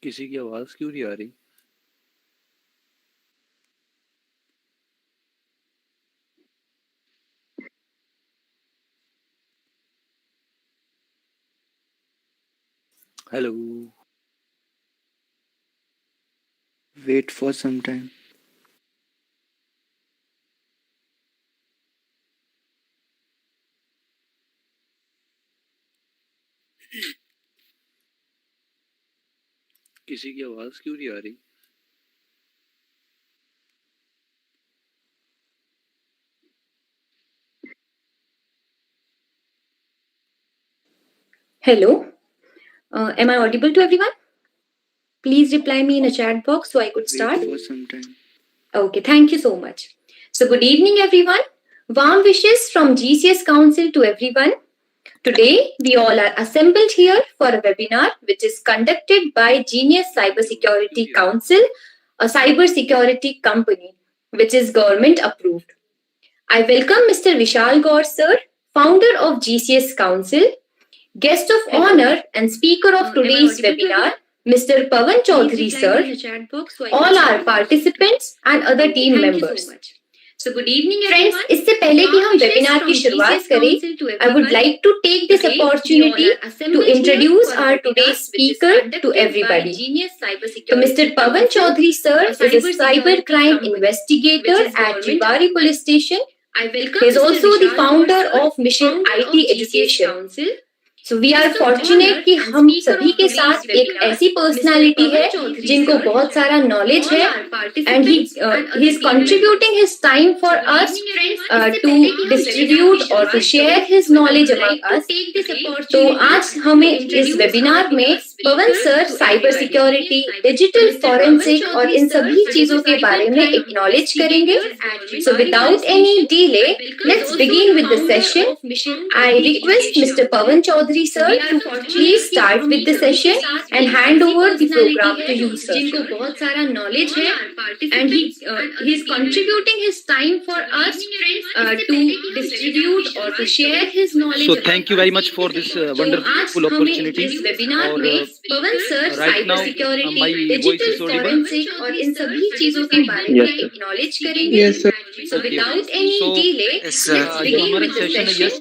किसी की आवाज क्यों नहीं आ रही? Hello. Wait for some time. किसी की आवाज क्यों नहीं आ रही? Hello. Am I audible to everyone? Please reply me in a chat box so I could start. Wait for some time. Okay, thank you so much. So good evening everyone. Warm wishes from GCS Council to everyone. Today we all are assembled here for a webinar which is conducted by Genius Cybersecurity Council, a cybersecurity company which is government approved. I welcome Mr. Vishal Gaur sir, founder of GCS Council, guest of honor and speaker of today's webinar, Mr. Pavan Chaudhary sir, all our participants and other team members. So good evening friends, इससे पहले कि हम webinar की शुरुआत करें, I would like to take this opportunity to introduce our today's speaker to everybody. So Mr. Pavan Chaudhary sir is a cyber crime investigator at Ribari Police Station. He is also the founder of Mission IT Education. So we are fortunate कि हम सभी के साथ एक ऐसी personality है जिनको बहुत सारा नॉलेज है and he is contributing his time for us to distribute or to share his knowledge among us. तो आज हमें इस वेबिनार में Pavan sir cyber security, digital forensic और इन सभी चीजों के बारे में एक्नॉलेज करेंगे. So without any delay, let's begin with the session. I request Mr. Pavan Chaudhary sir to please start with the session and hand over the program to you sir. जिनको बहुत सारा knowledge है and he is contributing his time for us to distribute or to share his knowledge. So thank you very much for this wonderful opportunity. इस webinar में Pavan sir cyber security, digital forensic और इन सभी चीजों के बारे में एक्नॉलेज करेंगे. Yes, sir. So without any delay, let's begin with the session.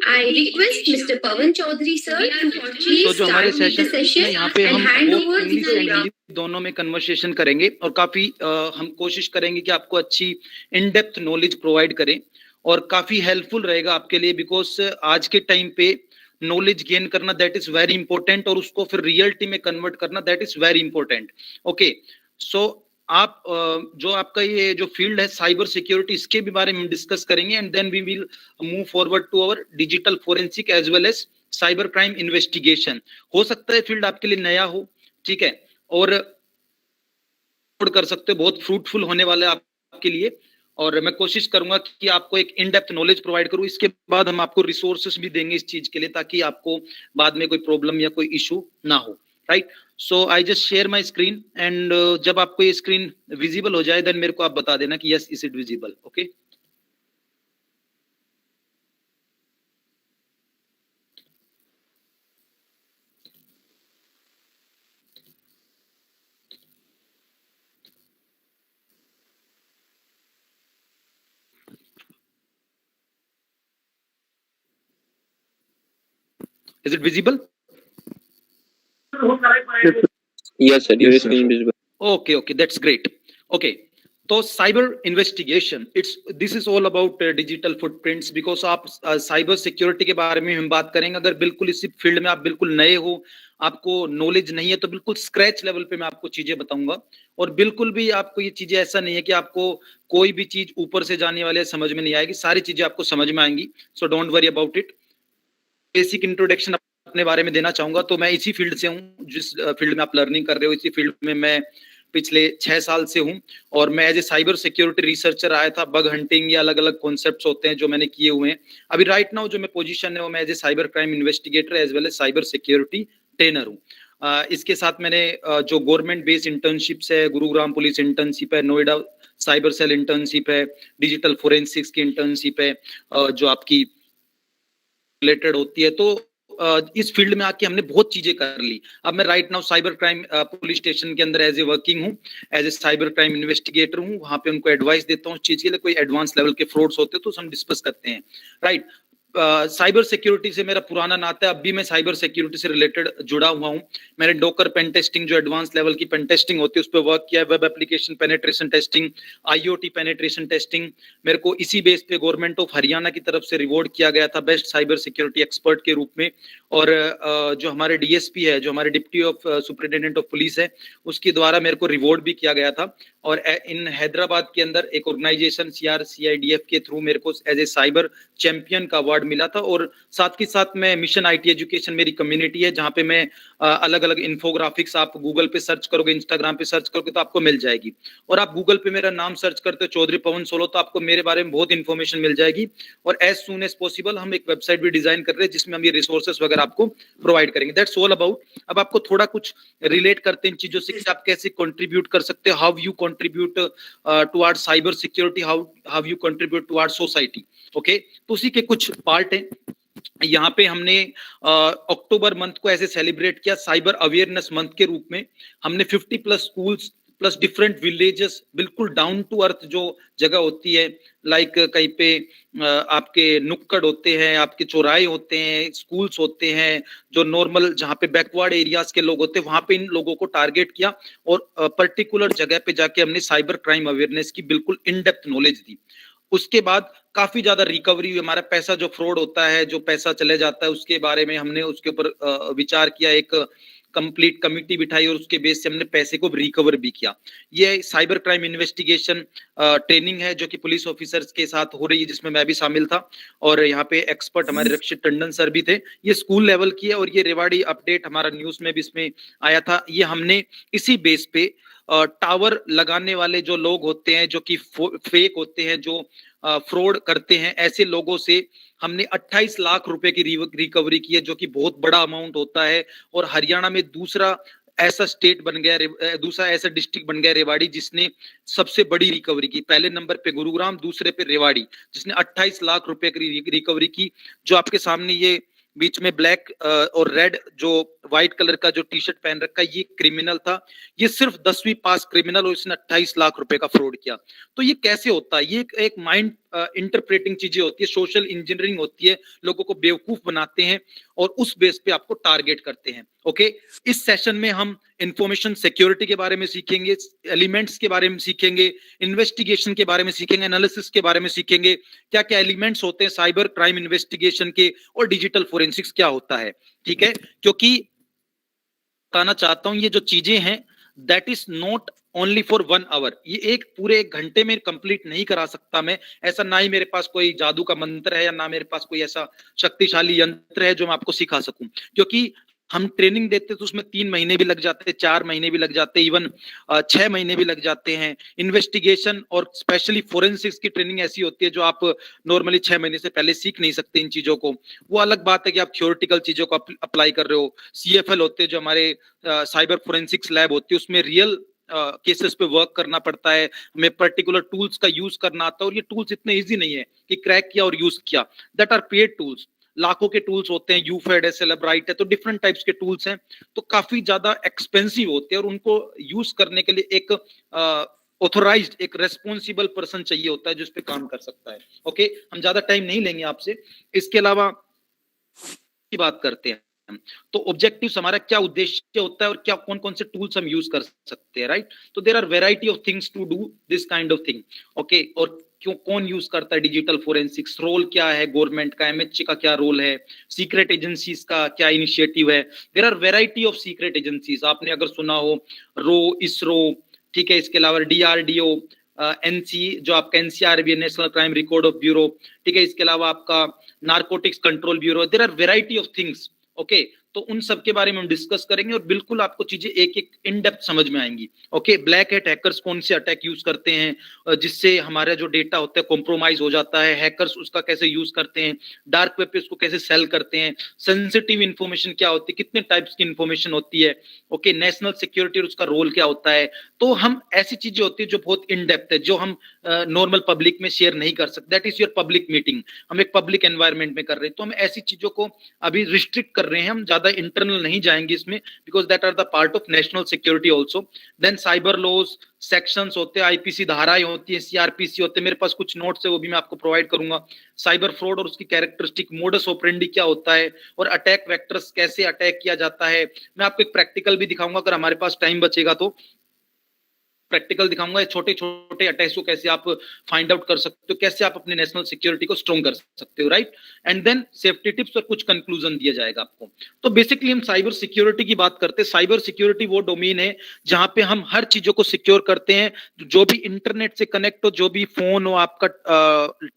I request Mr. Pavan Chaudhary sir to please start with the session यहाँ पे and हम hand both over the English and program. Hindi दोनों में conversation करेंगे और काफी हम कोशिश करेंगे कि आपको अच्छी इन डेप्थ नॉलेज प्रोवाइड करें और काफी हेल्पफुल रहेगा आपके लिए बिकॉज आज के टाइम पे नॉलेज गेन करना दैट इज वेरी इंपॉर्टेंट और उसको फिर रियलिटी में कन्वर्ट करना that is very important. Okay, so आप जो आपका ये जो फील्ड है साइबर सिक्योरिटी, इसके भी बारे में डिस्कस करेंगे and then we will move forward to our digital forensic as well as cyber crime investigation. हो सकता है फील्ड आपके लिए नया हो, ठीक है, और कर सकते हो, बहुत फ्रूटफुल होने वाला है आपके लिए और मैं कोशिश करूंगा कि आपको एक इन डेप्थ नॉलेज प्रोवाइड करूं. इसके बाद हम आपको रिसोर्सेस भी देंगे इस चीज के लिए ताकि आपको बाद में कोई प्रॉब्लम या कोई इशू ना हो. Right, so I just share my screen and जब आपको ये स्क्रीन विजिबल हो जाए देन मेरे को आप बता देना कि yes is it visible. Okay, Is it visible? Yes, sir. Your Yes, sir. screen visible. Okay, that's great. Okay, तो cyber investigation this is all about digital footprints, because आप साइबर सिक्योरिटी के बारे में हम बात करेंगे। अगर बिल्कुल इसी फील्ड में आप बिल्कुल नए हो, आपको नॉलेज नहीं है, तो बिल्कुल स्क्रैच लेवल पे मैं आपको चीजें बताऊंगा। और बिल्कुल भी आपको ये चीजें ऐसा नहीं है कि आपको कोई भी चीज ऊपर से जाने वाले समझ में नहीं आएगी, सारी चीजें आपको समझ में आएंगी। So don't worry about it. Basic introduction अपने बारे में देना चाहूंगा। तो मैं इसी फील्ड से हूँ, जिस फील्ड में आप लर्निंग कर रहे हो, इसी फील्ड में मैं पिछले 6 साल से हूँ। और मैं as a cyber security researcher आया था। बग हंटिंग या अलग अलग कॉन्सेप्ट्स होते हैं जो मैंने किए हुए हैं। अभी राइट नाउ जो मैं पोजीशन है वो मैं as a cyber crime investigator as well as cyber security trainer हूँ। इसके साथ मैंने जो गवर्नमेंट बेस्ड इंटर्नशिप्स है, गुरुग्राम पुलिस इंटर्नशिप है, नोएडा साइबर सेल इंटर्नशिप है, डिजिटल फोरेंसिक्स की इंटर्नशिप है जो आपकी रिलेटेड होती है। तो इस फील्ड में आके हमने बहुत चीजें कर ली। अब मैं right now cyber crime police station के अंदर एज ए वर्किंग हूँ, as a cyber crime investigator हूँ। वहां पे उनको एडवाइस देता हूँ चीज के लिए। कोई एडवांस लेवल के फ्रॉड्स होते हैं तो हम डिस्कस करते हैं। राइट, साइबर सिक्योरिटी से मेरा पुराना नाता है। अब भी मैं साइबर सिक्योरिटी से रिलेटेड जुड़ा हुआ हूँ। मैंने डोकर पेन टेस्टिंग, जो एडवांस लेवल की पेन टेस्टिंग होती है, उस पर वर्क किया है। Web application penetration testing, IoT penetration testing. मेरे को इसी बेस पे गवर्नमेंट ऑफ हरियाणा की तरफ से रिवॉर्ड किया गया था बेस्ट साइबर सिक्योरिटी एक्सपर्ट के रूप में। और जो हमारे डीएसपी है, जो हमारे deputy of superintendent of police है, उसके द्वारा मेरे को रिवॉर्ड भी किया गया था। और इन हैदराबाद के अंदर एक ऑर्गेनाइजेशन CRCIDF के थ्रू मेरे को एज ए साइबर चैंपियन का अवार्ड मिला था। और साथ ही साथ मैं मिशन IT एजुकेशन, मेरी कम्युनिटी है जहाँ पे मैं अलग अलग इन्फोग्राफिक्स, आप गूगल पे सर्च करोगे, इंस्टाग्राम पे सर्च करोगे तो आपको मिल जाएगी। और आप गूगल पे मेरा नाम सर्च करते हो चौधरी पवन सोलो, तो आपको मेरे बारे में बहुत इन्फॉर्मेशन मिल जाएगी। और एज सून एज पॉसिबल हम एक वेबसाइट भी डिजाइन कर रहे हैं जिसमें हम ये रिसोर्सेस वगैरह आपको प्रोवाइड करेंगे। That's all about. अब आपको थोड़ा कुछ रिलेट करते हैं इन चीजों से कि आप कैसे कंट्रीब्यूट कर सकते हो, how you contribute toward cyber security, how you contribute toward society. Okay, तो उसी के कुछ पार्ट हैं। यहाँ पे हमने अक्टूबर मंथ को ऐसे सेलिब्रेट किया साइबर अवेयरनेस मंथ के रूप में। हमने 50+ स्कूल्स प्लस डिफरेंट विलेजेस, बिल्कुल डाउन टू अर्थ जो जगह होती है, लाइक कहीं पे आपके नुक्कड़ होते हैं, आपके चौराहे होते हैं, स्कूल्स होते हैं, जो नॉर्मल जहाँ पे बैकवर्ड एरियाज के लोग होते हैं, वहां पे इन लोगों को टारगेट किया। और पर्टिकुलर जगह पे जाके हमने साइबर क्राइम अवेयरनेस की बिल्कुल इन डेप्थ नॉलेज दी। उसके बाद काफी ज्यादा रिकवरी हुई। हमारा पैसा जो फ्रॉड होता है, जो पैसा चले जाता है, उसके बारे में हमने उसके ऊपर विचार किया, एक कंप्लीट कमिटी बिठाई और उसके बेस से हमने पैसे को रिकवर भी किया। ये साइबर क्राइम इन्वेस्टिगेशन ट्रेनिंग है जो कि पुलिस ऑफिसर्स के साथ हो रही है, जिसमें मैं भी शामिल था। और यहाँ पे एक्सपर्ट हमारे रक्षित टंडन सर भी थे। ये स्कूल लेवल की है और ये रेवाड़ी अपडेट हमारा न्यूज में भी इसमें आया था। ये हमने इसी बेस पे टावर लगाने वाले जो लोग होते हैं, जो कि फेक होते हैं, जो फ्रॉड करते हैं, ऐसे लोगों से हमने 28 लाख रुपए की रिकवरी की है, जो कि बहुत बड़ा अमाउंट होता है। और हरियाणा में दूसरा ऐसा स्टेट बन गया, दूसरा ऐसा डिस्ट्रिक्ट बन गया रेवाड़ी, जिसने सबसे बड़ी रिकवरी की। पहले नंबर पे गुरुग्राम, दूसरे पे रेवाड़ी, जिसने 28 लाख रुपए की रिकवरी की। जो आपके सामने ये बीच में ब्लैक और रेड जो व्हाइट कलर का जो टी शर्ट पहन रखा है, ये क्रिमिनल था। ये सिर्फ 10वीं पास क्रिमिनल, और इसने 28 लाख रुपए का फ्रॉड किया। तो ये कैसे होता है? ये एक माइंड इंटरप्रेटिंग चीजें होती है, सोशल इंजीनियरिंग होती है, लोगों को बेवकूफ बनाते हैं और उस बेस पे आपको टारगेट करते हैं। ओके, इस सेशन में हम इंफॉर्मेशन सिक्योरिटी के बारे में सीखेंगे, एलिमेंट्स के बारे में सीखेंगे, इन्वेस्टिगेशन के बारे में सीखेंगे, एनालिसिस के बारे में सीखेंगे, क्या क्या एलिमेंट्स होते हैं साइबर क्राइम इन्वेस्टिगेशन के, और डिजिटल फोरेंसिक्स क्या होता है। ठीक है, क्योंकि बताना चाहता हूं ये जो चीजें हैं, that is not only for 1 hour. ये एक पूरे 1 घंटे में कंप्लीट नहीं करा सकता मैं। ऐसा ना ही मेरे पास कोई जादू का मंत्र है, या ना मेरे पास कोई ऐसा शक्तिशाली यंत्र है जो मैं आपको सिखा सकूं। क्योंकि हम ट्रेनिंग देते तो उसमें 3 महीने भी लग जाते, 4 महीने भी लग जाते, इवन 6 महीने भी लग जाते हैं। इन्वेस्टिगेशन और स्पेशली फोरेंसिक्स की ट्रेनिंग ऐसी होती है जो आप नॉर्मली 6 महीने से पहले सीख नहीं सकते इन चीजों को। वो अलग बात है कि आप थ्योरेटिकल चीजों को अप्लाई कर रहे हो। CFL होते हैं जो हमारे साइबर फोरेंसिक्स लैब होती है, उसमें रियल केसेस पे वर्क करना पड़ता है, हमें पर्टिकुलर टूल्स का यूज करना आता है। और ये टूल्स इतने इजी नहीं है कि क्रैक किया और यूज किया। दैट आर पेड टूल्स, लाखों के टूल्स होते हैं, यूफेड है, सेलेब्राइट है, तो डिफरेंट टाइप्स के टूल्स हैं, तो काफी ज्यादा एक्सपेंसिव होते हैं। और उनको यूज करने के लिए एक ऑथोराइज्ड, एक रेस्पॉन्सिबल पर्सन चाहिए होता है जो इस पे काम कर सकता है। ओके, हम ज्यादा टाइम नहीं लेंगे आपसे। इसके अलावा की बात करते हैं, तो ऑब्जेक्टिव्स हमारा क्या उद्देश्य होता है और क्या कौन कौन से टूल्स हम यूज कर सकते हैं, राइट? तो there are variety of things to do this kind of thing, okay. और क्यों कौन यूज करता है डिजिटल फोरेंसिक्स, रोल क्या है गवर्नमेंट का, एमएचए का क्या रोल है, सीक्रेट एजेंसीज का क्या इनिशिएटिव है। There are variety of secret agencies, आपने अगर सुना हो रो, इसरो, ठीक है, इसके अलावा डीआरडीओ, एनसी जो आपका एनसीआरबी है, national crime record of bureau, ठीक है, इसके अलावा आपका narcotics control bureau. There are variety of things, okay. तो उन सब के बारे में हम डिस्कस करेंगे और बिल्कुल आपको चीजें एक एक इन डेप्थ समझ में आएंगी, ओके। ब्लैक हैट हैकर्स कौन से अटैक यूज करते हैं जिससे हमारा जो डेटा होता है कॉम्प्रोमाइज हो जाता है, हैकर्स उसका कैसे यूज करते हैं, डार्क वेब पे उसको कैसे सेल करते हैं, सेंसिटिव इंफॉर्मेशन क्या होती है, कितने टाइप्स की इंफॉर्मेशन होती है, ओके, नेशनल सिक्योरिटी और उसका रोल क्या होता है। तो हम ऐसी चीजें होती है जो बहुत इन डेप्थ है, जो हम नॉर्मल पब्लिक में शेयर नहीं कर सकते। That is your public meeting, हम एक पब्लिक एनवायरनमेंट में कर रहे हैं, तो हम ऐसी चीजों को अभी रिस्ट्रिक्ट कर रहे हैं, हम ज्यादा इंटरनल नहीं जाएंगे इसमें, because that are the part of national security also. Then cyber laws, sections होते हैं, आईपीसी धाराएं होती है, सीआरपीसी होते हैं, मेरे पास कुछ नोट्स है वो भी मैं आपको प्रोवाइड करूंगा। साइबर फ्रॉड और उसकी कैरेक्टरिस्टिक, मोडस ऑपरेंडी क्या होता है और अटैक वेक्टर्स कैसे अटैक किया जाता है। मैं आपको एक प्रैक्टिकल भी दिखाऊंगा अगर हमारे पास टाइम बचेगा तो, प्रैक्टिकल दिखाऊंगा छोटे छोटे अटैक्स को कैसे आप फाइंड आउट कर सकते हो, कैसे आप अपने नेशनल सिक्योरिटी को स्ट्रॉन्ग कर सकते हो, right? And then safety tips और कुछ कंक्लूजन दिया जाएगा आपको। तो बेसिकली हम साइबर सिक्योरिटी की बात करते हैं। साइबर सिक्योरिटी वो डोमेन है जहां पे हम हर चीजों को सिक्योर करते हैं, जो भी इंटरनेट से कनेक्ट हो, जो भी फोन हो आपका,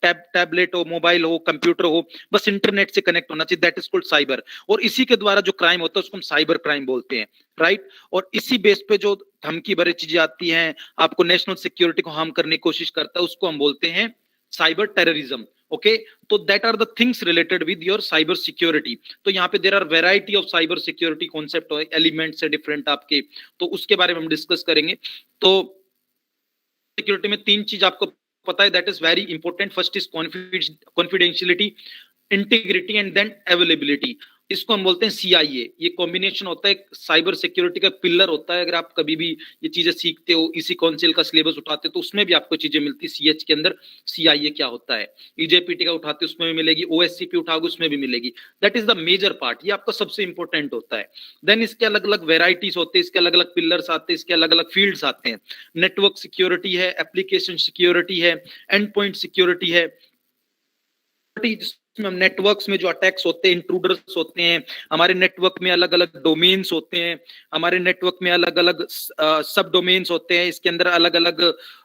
टैबलेट हो, मोबाइल हो, कंप्यूटर हो, बस इंटरनेट से कनेक्ट होना चाहिए, दैट इज कॉल्ड साइबर। और इसी के द्वारा जो क्राइम होता है उसको हम साइबर क्राइम बोलते हैं, राइट? और इसी बेस पे जो धमकी भरी चीजें आती हैं, आपको नेशनल सिक्योरिटी को हार्म करने की कोशिश करता है, उसको हम बोलते हैं साइबर टेररिज्म, ओके। तो that are the things related with your cyber security. तो यहाँ पे there are variety of cyber security concept, elements है डिफरेंट आपके, तो उसके बारे में हम डिस्कस करेंगे। तो सिक्योरिटी में तीन चीज आपको पता है, that is very important. First is confidentiality, integrity and then availability. इसको हम बोलते हैं सीआईए। ये कॉम्बिनेशन होता है, साइबर सिक्योरिटी का पिलर होता है। अगर आप कभी भी ये चीजें सीखते हो, इसी काउंसिल का सिलेबस उठाते हो, तो उसमें भी आपको चीजें मिलती है। सीएच के अंदर सीआईए क्या होता है, ईजेपीटी का उठाते हो उसमें भी मिलेगी, ओएससीपी उठाओगे उसमें भी मिलेगी। That is the major part, ये आपका सबसे इंपॉर्टेंट होता है। देन इसके अलग अलग वेराइटीज होते हैं, इसके अलग अलग पिलर्स आते हैं, इसके अलग अलग फील्ड्स आते हैं। नेटवर्क सिक्योरिटी है, एप्लीकेशन सिक्योरिटी है, एंड पॉइंट सिक्योरिटी है। जिसमें हम नेटवर्क्स में जो अटैक्स होते हैं, इंट्रूडर्स होते हैं, हमारे नेटवर्क में अलग अलग डोमेन्स होते हैं, हमारे नेटवर्क में अलग अलग सब डोमेन्स होते हैं, इसके अंदर अलग अलग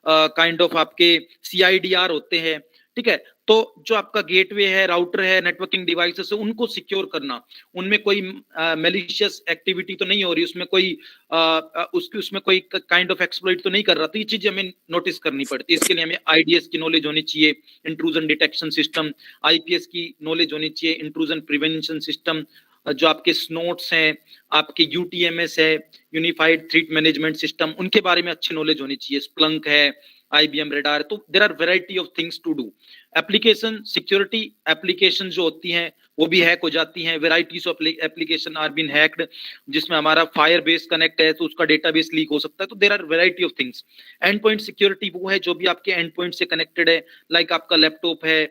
काइंड ऑफ आपके सीआईडीआर होते हैं, ठीक है। तो जो आपका गेटवे है, राउटर है, नेटवर्किंग डिवाइसेस है, उनको सिक्योर करना, उनमें कोई मैलिशियस एक्टिविटी तो नहीं हो रही, उसमें कोई उसमें कोई काइंड ऑफ एक्सप्लॉइट तो नहीं कर रहा, तो ये चीजें हमें नोटिस करनी पड़ती है। इसके लिए हमें आईडीएस की नॉलेज होनी चाहिए, इंट्रूजन डिटेक्शन सिस्टम, आईपीएस की नॉलेज होनी चाहिए, इंट्रूजन प्रिवेंशन सिस्टम, जो आपके स्नोट्स हैं, आपके यूटीएमएस है, यूनिफाइड थ्रेट मैनेजमेंट सिस्टम, उनके बारे में अच्छी नॉलेज होनी चाहिए, स्प्लंक है, आईबीएम रेडार। तो there are variety of things to do. Application security, application जो होती हैं वो भी हैक हो जाती हैं। Varieties of application are been hacked, जिसमें हमारा फायर बेस कनेक्ट है तो उसका डेटाबेस लीक हो सकता है। तो there are variety of things. End point security वो है जो भी आपके एंड पॉइंट से कनेक्टेड है, लाइक आपका लैपटॉप है,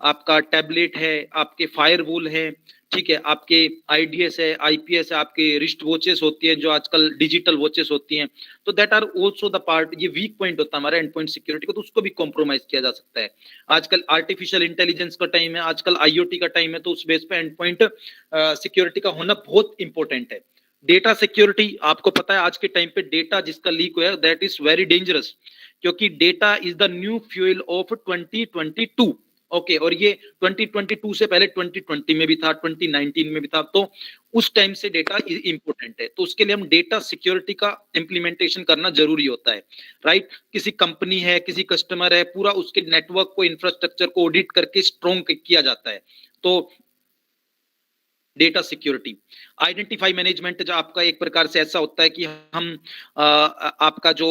आपका टैबलेट है, आपके फायरवॉल है, ठीक है, आपके आईडीएस है, आईपीएस है, आपके रिस्ट वॉचेस होती है जो आजकल डिजिटल वॉचेस होती हैं। तो that are also the part, ये वीक पॉइंट होता है हमारा एंड पॉइंट सिक्योरिटी को, तो उसको भी कॉम्प्रोमाइज किया जा सकता है। आजकल आर्टिफिशियल इंटेलिजेंस का टाइम है, आजकल आईओटी का टाइम है, तो उस बेस पे एंड पॉइंट सिक्योरिटी का होना बहुत इंपॉर्टेंट है। डेटा सिक्योरिटी, आपको पता है आज के टाइम पे डेटा जिसका लीक हुआ है दैट इज वेरी डेंजरस, क्योंकि data is the new fuel of 2022, okay. और ये 2022 से पहले 2020 में भी था, 2019 में भी था, तो उस टाइम से डेटा इंपॉर्टेंट है। तो उसके लिए हम डेटा सिक्योरिटी का इंप्लीमेंटेशन करना जरूरी होता है, राइट? किसी कंपनी है, किसी कस्टमर है, पूरा उसके नेटवर्क को, इंफ्रास्ट्रक्चर को ऑडिट करके स्ट्रॉन्ग किया जाता है। तो डेटा सिक्योरिटी, आइडेंटिफाई मैनेजमेंट जो आपका एक प्रकार से ऐसा होता है कि हम आपका जो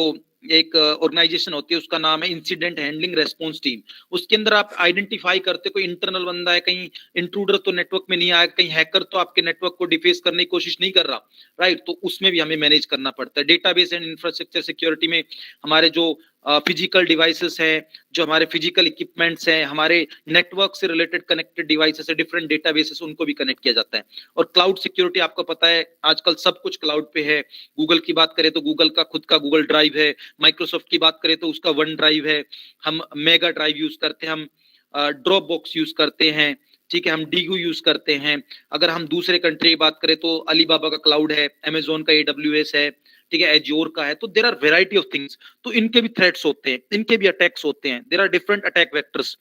एक ऑर्गेनाइजेशन होती है उसका नाम है इंसिडेंट हैंडलिंग रेस्पॉन्स टीम। उसके अंदर आप आइडेंटिफाई करते, कोई इंटरनल बंदा है, कहीं इंट्रूडर तो नेटवर्क में नहीं आया, कहीं हैकर तो आपके नेटवर्क को डिफेस करने की कोशिश नहीं कर रहा, राइट? तो उसमें भी हमें मैनेज करना पड़ता है। डेटाबेस एंड इंफ्रास्ट्रक्चर सिक्योरिटी में हमारे जो फिजिकल डिवाइसेस हैं, जो हमारे फिजिकल इक्विपमेंट्स हैं, हमारे नेटवर्क से रिलेटेड कनेक्टेड डिवाइसेस है, डिफरेंट डेटाबेसेस, उनको भी कनेक्ट किया जाता है। और क्लाउड सिक्योरिटी आपको पता है आजकल सब कुछ क्लाउड पे है। गूगल की बात करें तो गूगल का खुद का गूगल ड्राइव है, माइक्रोसॉफ्ट की बात करें तो उसका वन ड्राइव है, हम मेगा ड्राइव यूज करते हैं, हम ड्रॉप बॉक्स यूज करते हैं, ठीक है, हम डीगू यूज करते हैं। अगर हम दूसरे कंट्री की बात करें तो अलीबाबा का क्लाउड है, अमेजोन का AWS है, ठीक है, एज्योर का है। तो there are variety of things. तो इनके भी थ्रेट्स होते हैं, इनके भी अटैक्स होते हैं, there are different attack vectors.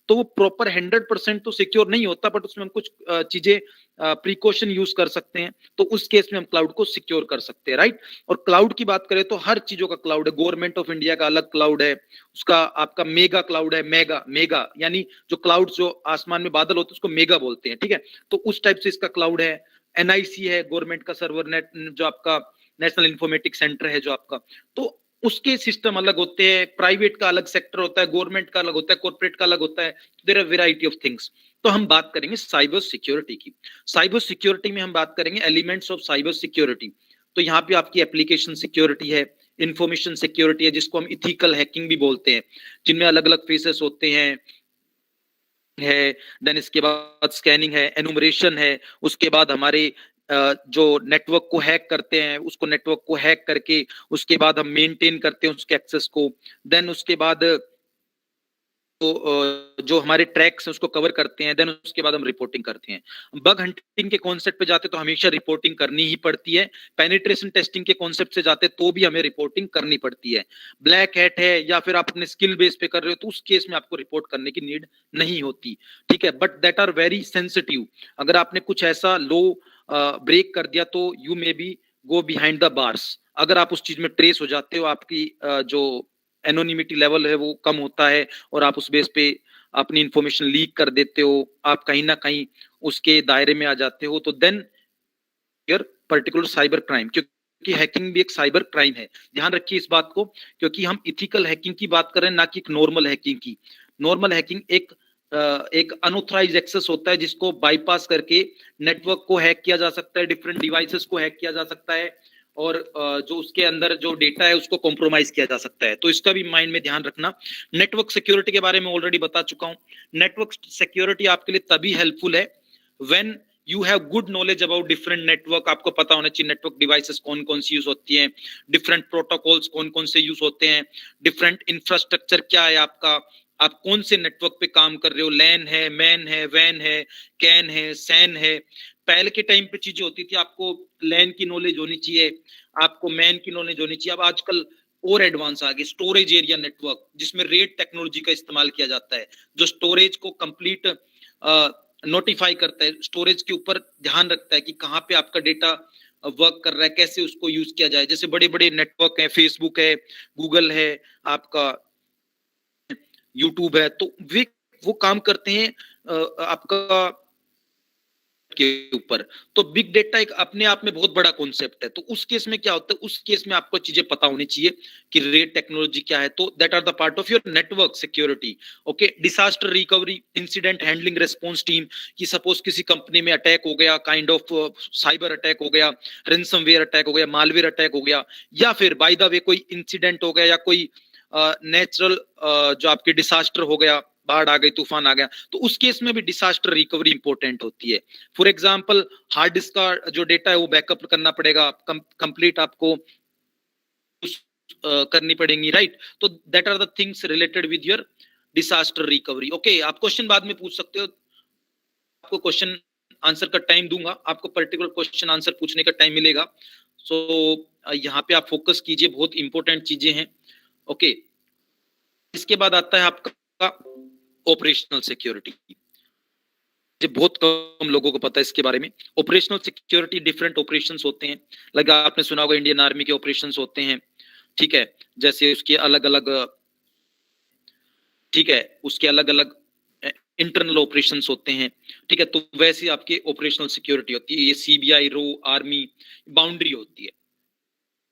तो वो प्रॉपर 100% तो सिक्योर नहीं होता, बट उसमें हम कुछ चीजें प्रिकॉशन यूज कर सकते हैं, तो उस केस में हम क्लाउड को सिक्योर कर सकते हैं, राइट। और क्लाउड की बात करें तो हर चीजों का क्लाउड है। गवर्नमेंट ऑफ इंडिया का अलग क्लाउड है, उसका आपका मेगा क्लाउड है, मेगा मेगा यानी जो क्लाउड जो आसमान में बादल होते हैं उसको मेगा बोलते हैं, ठीक है। तो उस टाइप से इसका क्लाउड है। NIC है, गवर्नमेंट का सर्वर नेट, जो आपका नेशनल इंफॉर्मेटिक सेंटर है जो आपका, तो उसके सिस्टम अलग होते हैं। प्राइवेट का अलग सेक्टर होता है, गवर्नमेंट का अलग होता है, कॉर्पोरेट का अलग होता है। There are variety of things. तो हम बात करेंगे साइबर सिक्योरिटी की। साइबर सिक्योरिटी में हम बात करेंगे एलिमेंट्स ऑफ साइबर सिक्योरिटी। तो यहाँ पे आपकी एप्लीकेशन सिक्योरिटी है, इंफॉर्मेशन सिक्योरिटी है, जिसको हम इथिकल हैकिंग भी बोलते हैं, जिनमें अलग अलग फेसेस होते हैं है। देन इसके बाद स्कैनिंग है, एनुमरेशन है, उसके बाद हमारे जो नेटवर्क को हैक करते हैं, उसको नेटवर्क को हैक करके उसके बाद हम मेंटेन करते हैं उसके एक्सेस को। देन उसके बाद तो जो हमारे ट्रैक्स हैं उसको कवर करते हैं। देन उसके बाद हम रिपोर्टिंग करते हैं। बग हंटिंग के कॉन्सेप्ट पे जाते तो हमेशा रिपोर्टिंग करनी ही पड़ती है। पेनिट्रेशन टेस्टिंग के कॉन्सेप्ट से जाते तो भी हमें रिपोर्टिंग करनी पड़ती है। ब्लैक हैट है या फिर आप अपने स्किल बेस पे कर रहे हो तो उस केस में आपको रिपोर्ट करने की नीड नहीं होती, ठीक है। But that are very sensitive. अगर आपने कुछ ऐसा लो ब्रेक कर दिया तो you may be go behind the bars. अगर आप उस चीज में ट्रेस हो जाते हो, आपकी जो एनोनिमिटी लेवल है वो कम होता है और आप उस बेस पे अपनी इंफॉर्मेशन लीक कर देते हो, आप कहीं ना कहीं उसके दायरे में आ जाते हो, तो then your particular cyber crime, क्योंकि हैकिंग भी एक साइबर क्राइम है। ध्यान रखिए इस बात को, क्योंकि हम इथिकल हैकिंग की बात कर रहे हैं, ना कि एक नॉर्मल हैकिंग की। नॉर्मल हैकिंग एक अनऑथराइज्ड एक्सेस होता है, जिसको बाईपास करके नेटवर्क को हैक किया जा सकता है, डिफरेंट डिवाइसेस को हैक किया जा सकता है, और जो उसके अंदर जो डेटा है उसको कॉम्प्रोमाइज किया जा सकता है। तो इसका भी माइंड में ध्यान रखना। नेटवर्क सिक्योरिटी के बारे में ऑलरेडी बता चुका हूं। नेटवर्क सिक्योरिटी आपके लिए तभी हेल्पफुल है when you have good knowledge about different network. आपको पता होना चाहिए नेटवर्क डिवाइसेस कौन कौन सी यूज होती हैं, डिफरेंट प्रोटोकॉल्स कौन कौन से यूज होते हैं, डिफरेंट इंफ्रास्ट्रक्चर क्या है आपका, आप कौन से नेटवर्क पे काम कर रहे हो, लैन है, मैन है, वैन है, कैन है, सैन है। पहले के टाइम पे चीजें होती थी, आपको लैन की नॉलेज होनी चाहिए, आपको मैन की नॉलेज होनी चाहिए। अब आजकल और एडवांस आ गई स्टोरेज एरिया नेटवर्क, जिसमें रेड टेक्नोलॉजी का इस्तेमाल किया जाता है, जो स्टोरेज को कंप्लीट नोटिफाई करता है, स्टोरेज के ऊपर ध्यान रखता है कि कहाँ पे आपका डेटा वर्क कर रहा है, कैसे उसको यूज किया जाए। जैसे बड़े बड़े नेटवर्क है, फेसबुक है, गूगल है, आपका यूट्यूब है, तो वे वो काम करते हैं आपका के ऊपर। तो बिग डेटा एक अपने आप में बहुत बड़ा कॉन्सेप्ट है। तो उस केस में क्या होता है, उस केस में आपको चीजें पता होनी चाहिए कि रेड टेक्नोलॉजी क्या है। तो that are the part of your network security. Okay, disaster recovery, incident handling response team, कि सपोज किसी कंपनी में अटैक हो गया, काइंड ऑफ साइबर अटैक हो गया, रेंसमवेयर अटैक हो गया, मालवेयर अटैक हो गया, या फिर बाय द वे कोई इंसिडेंट हो गया, या कोई नेचुरल जो आपके डिसास्टर हो गया, बाढ़ आ गई, तूफान आ गया, तो उस केस में भी डिसास्टर रिकवरी इंपॉर्टेंट होती है। फॉर एग्जांपल हार्ड डिस्क का जो डेटा है वो बैकअप करना पड़ेगा, कंप्लीट आपको करनी पड़ेंगी, राइट। तो that are the things related with your disaster recovery. Okay, आप क्वेश्चन बाद में पूछ सकते हो, आपको क्वेश्चन आंसर का टाइम दूंगा, आपको पर्टिकुलर क्वेश्चन आंसर पूछने का टाइम मिलेगा। सो यहाँ पे आप फोकस कीजिए, बहुत इंपॉर्टेंट चीजें हैं। ओके, इसके बाद आता है आपका ऑपरेशनल सिक्योरिटी। बहुत कम लोगों को पता है इसके बारे में। ऑपरेशनल सिक्योरिटी, डिफरेंट ऑपरेशंस होते हैं, लाइक आपने सुना होगा इंडियन आर्मी के ऑपरेशंस होते हैं, ठीक है, जैसे उसके अलग अलग, ठीक है, उसके अलग अलग इंटरनल ऑपरेशंस होते हैं, ठीक है। तो वैसे आपके ऑपरेशनल सिक्योरिटी होती है। ये CBI, रो, आर्मी बाउंड्री होती है।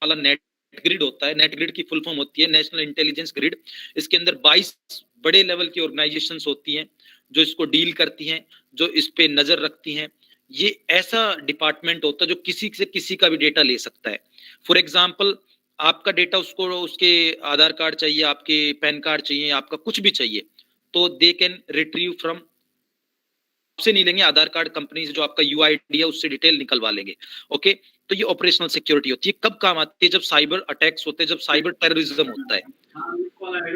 वाला नेट ग्रिड होता है, नेट ग्रिड की फुल फॉर्म होती है नेशनल इंटेलिजेंस ग्रिड। इसके अंदर 22 बड़े लेवल की ऑर्गेनाइजेशंस होती हैं जो इसको डील करती हैं, जो इस पे नजर रखती हैं। ये ऐसा डिपार्टमेंट होता है जो किसी से किसी का भी डेटा ले सकता है। फॉर एग्जांपल आपका डेटा उसको, उसके आधार कार्ड चाहिए, आपके पैन कार्ड चाहिए, आपका कुछ भी चाहिए, तो दे कैन रिट्रीव फ्रॉम, आपसे नहीं लेंगे, आधार कार्ड कंपनी से जो आपका यूआईडी है उससे डिटेल निकलवा लेंगे। ओके, तो ये ऑपरेशनल सिक्योरिटी होती है। कब काम आती है? जब साइबर अटैक्स होते हैं, जब साइबर टेररिज्म होता है।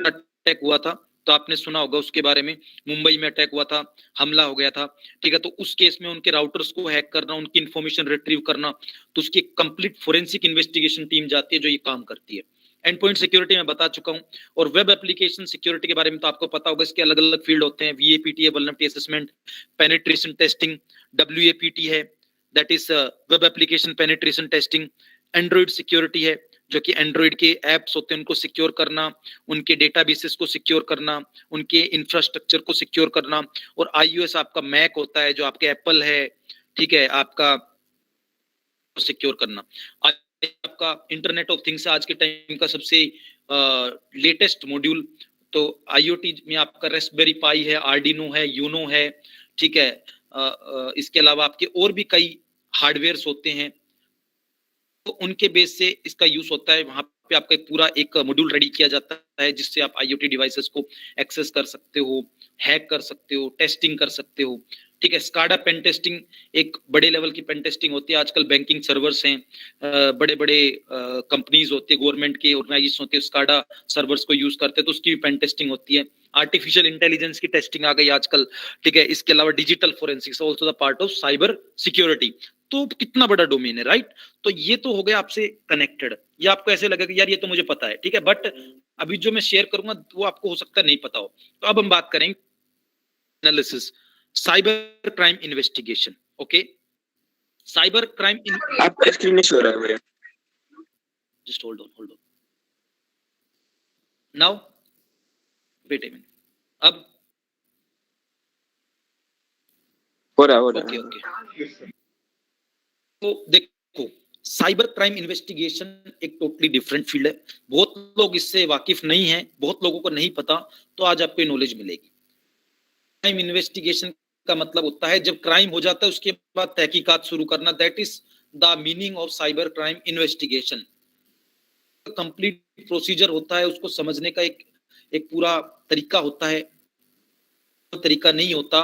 अटैक हुआ था तो आपने सुना होगा उसके बारे में, मुंबई में अटैक हुआ था, हमला हो गया था, ठीक है, तो उस केस में उनके राउटर्स को हैक करना, उनकी इंफॉर्मेशन रिट्रीव करना, तो उसकी कंप्लीट फोरेंसिक इन्वेस्टिगेशन टीम जाती है जो ये काम करती है। एंड पॉइंट सिक्योरिटी मैं बता चुका हूं, और वेब एप्लीकेशन सिक्योरिटी के बारे में तो आपको पता होगा, इसके अलग अलग फील्ड होते हैं। वीएपीटी है, वल्नरेबिलिटी असेसमेंट, पेनिट्रेशन टेस्टिंग, डब्ल्यूएपीटी है, that is web application penetration testing, Android security है, जो कि एंड्रॉइड के एप्स होते हैं उनको सिक्योर करना, उनके डेटाबेसेस को सिक्योर करना, उनके इंफ्रास्ट्रक्चर को सिक्योर करना, और आईओएस आपका मैक होता है जो आपके एप्पल है, ठीक है, आपका सिक्योर करना। आपका इंटरनेट ऑफ थिंग्स आज के टाइम का सबसे लेटेस्ट मॉड्यूल, तो आईओटी में आपका रास्पबेरी पाई है, आर्डिनो है, यूनो है, ठीक है, इसके अलावा आपके और भी कई हार्डवेयर्स होते हैं, तो उनके बेस से इसका यूज होता है। वहां पे आपका पूरा एक मॉड्यूल रेडी किया जाता है जिससे आप आईओटी डिवाइसेस को एक्सेस कर सकते हो, हैक कर सकते हो, टेस्टिंग कर सकते हो, ठीक है। स्काडा पेन टेस्टिंग एक बड़े लेवल की पेन टेस्टिंग होती है। आजकल बैंकिंग सर्वर्स हैं, बड़े बड़े कंपनीज होती है, गवर्नमेंट के ऑर्गेनाइजेशन होते हैं, स्काडा सर्वर्स को यूज करते हैं, तो उसकी भी पेन टेस्टिंग होती है। आर्टिफिशियल इंटेलिजेंस की टेस्टिंग आ गई आजकल, ठीक है। इसके अलावा digital forensics also the part of cyber security. तो कितना बड़ा डोमेन है, राइट। तो ये तो हो गया आपसे कनेक्टेड, ये आपको ऐसे लगेगा कि यार ये तो मुझे पता है, ठीक है, बट अभी जो मैं शेयर करूंगा वो आपको हो सकता है नहीं पता हो। तो अब हम बात करेंगे analysis, cyber crime investigation. Okay, cyber crime, आपका स्क्रीन नहीं शो रहा है भैया। Just hold on now, wait a minute. अब हो रहा ओके ओके, तो देखो, साइबर क्राइम इन्वेस्टिगेशन एक टोटली डिफरेंट फील्ड है। बहुत लोग इससे वाकिफ नहीं है, बहुत लोगों को नहीं पता, तो आज आपको नॉलेज मिलेगी। क्राइम इन्वेस्टिगेशन का मतलब होता है जब क्राइम हो जाता है उसके बाद तहकीकात शुरू करना, that is the meaning of cyber crime investigation. Complete procedure होता है, उसको समझने का एक पूरा तरीका होता है, तरीका नहीं होता।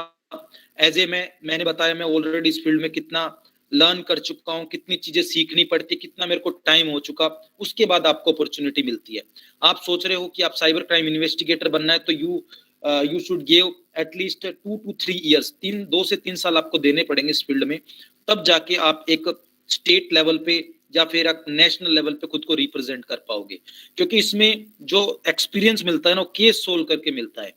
एज ए मैंने बताया, मैं ऑलरेडी इस फील्ड में कितना लर्न कर चुका हूं, कितनी चीजें सीखनी पड़ती, कितना मेरे को टाइम हो चुका, उसके बाद आपको अपॉर्चुनिटी मिलती है। आप सोच रहे हो कि आप साइबर क्राइम इन्वेस्टिगेटर बनना है, तो you should give at least 2 to 3 years, 2 से 3 साल आपको देने पड़ेंगे इस फील्ड में, तब जाके आप एक स्टेट लेवल पे या फिर एक नेशनल लेवल पे खुद को रिप्रेजेंट कर पाओगे। क्योंकि इसमें जो एक्सपीरियंस मिलता है ना, केस सोल्व करके मिलता है,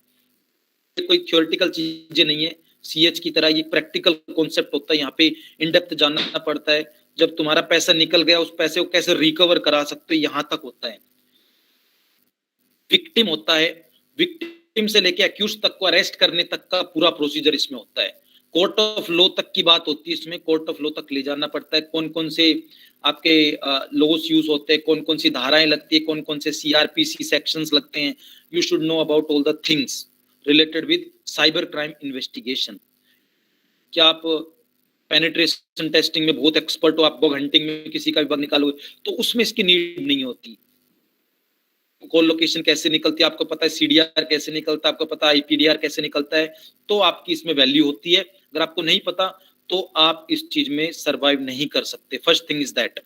कोई थ्योरेटिकल चीजें नहीं है। सीएच की तरह ये प्रैक्टिकल कॉन्सेप्ट होता है, यहाँ पे इन डेप्थ जानना पड़ता है। जब तुम्हारा पैसा निकल गया, उस पैसे को कैसे रिकवर करा सकते हो, यहाँ तक होता है। विक्टिम होता है, विक्टिम से लेके अक्यूज तक को अरेस्ट करने तक का पूरा प्रोसीजर इसमें होता है। कोर्ट ऑफ लॉ तक की बात होती है इसमें, कोर्ट ऑफ लॉ तक ले जाना पड़ता है। कौन कौन से आपके लॉस यूज होते हैं, कौन कौन सी धाराएं लगती है, कौन कौन से सीआरपीसी सेक्शंस लगते हैं। You should know about all the things related with cyber crime investigation. क्या आप पेनिट्रेशन टेस्टिंग में बहुत एक्सपर्ट हो, आप बग हंटिंग में किसी का भी बग निकालोगे, तो उसमें इसकी नीड नहीं होती। कॉल लोकेशन कैसे निकलती है आपको पता है, सीडीआर कैसे निकलता है आपको पता है, आईपीडीआर कैसे निकलता है, तो आपकी इसमें वैल्यू होती है। अगर आपको नहीं पता तो आप इस चीज में सरवाइव नहीं कर सकते। First thing is that.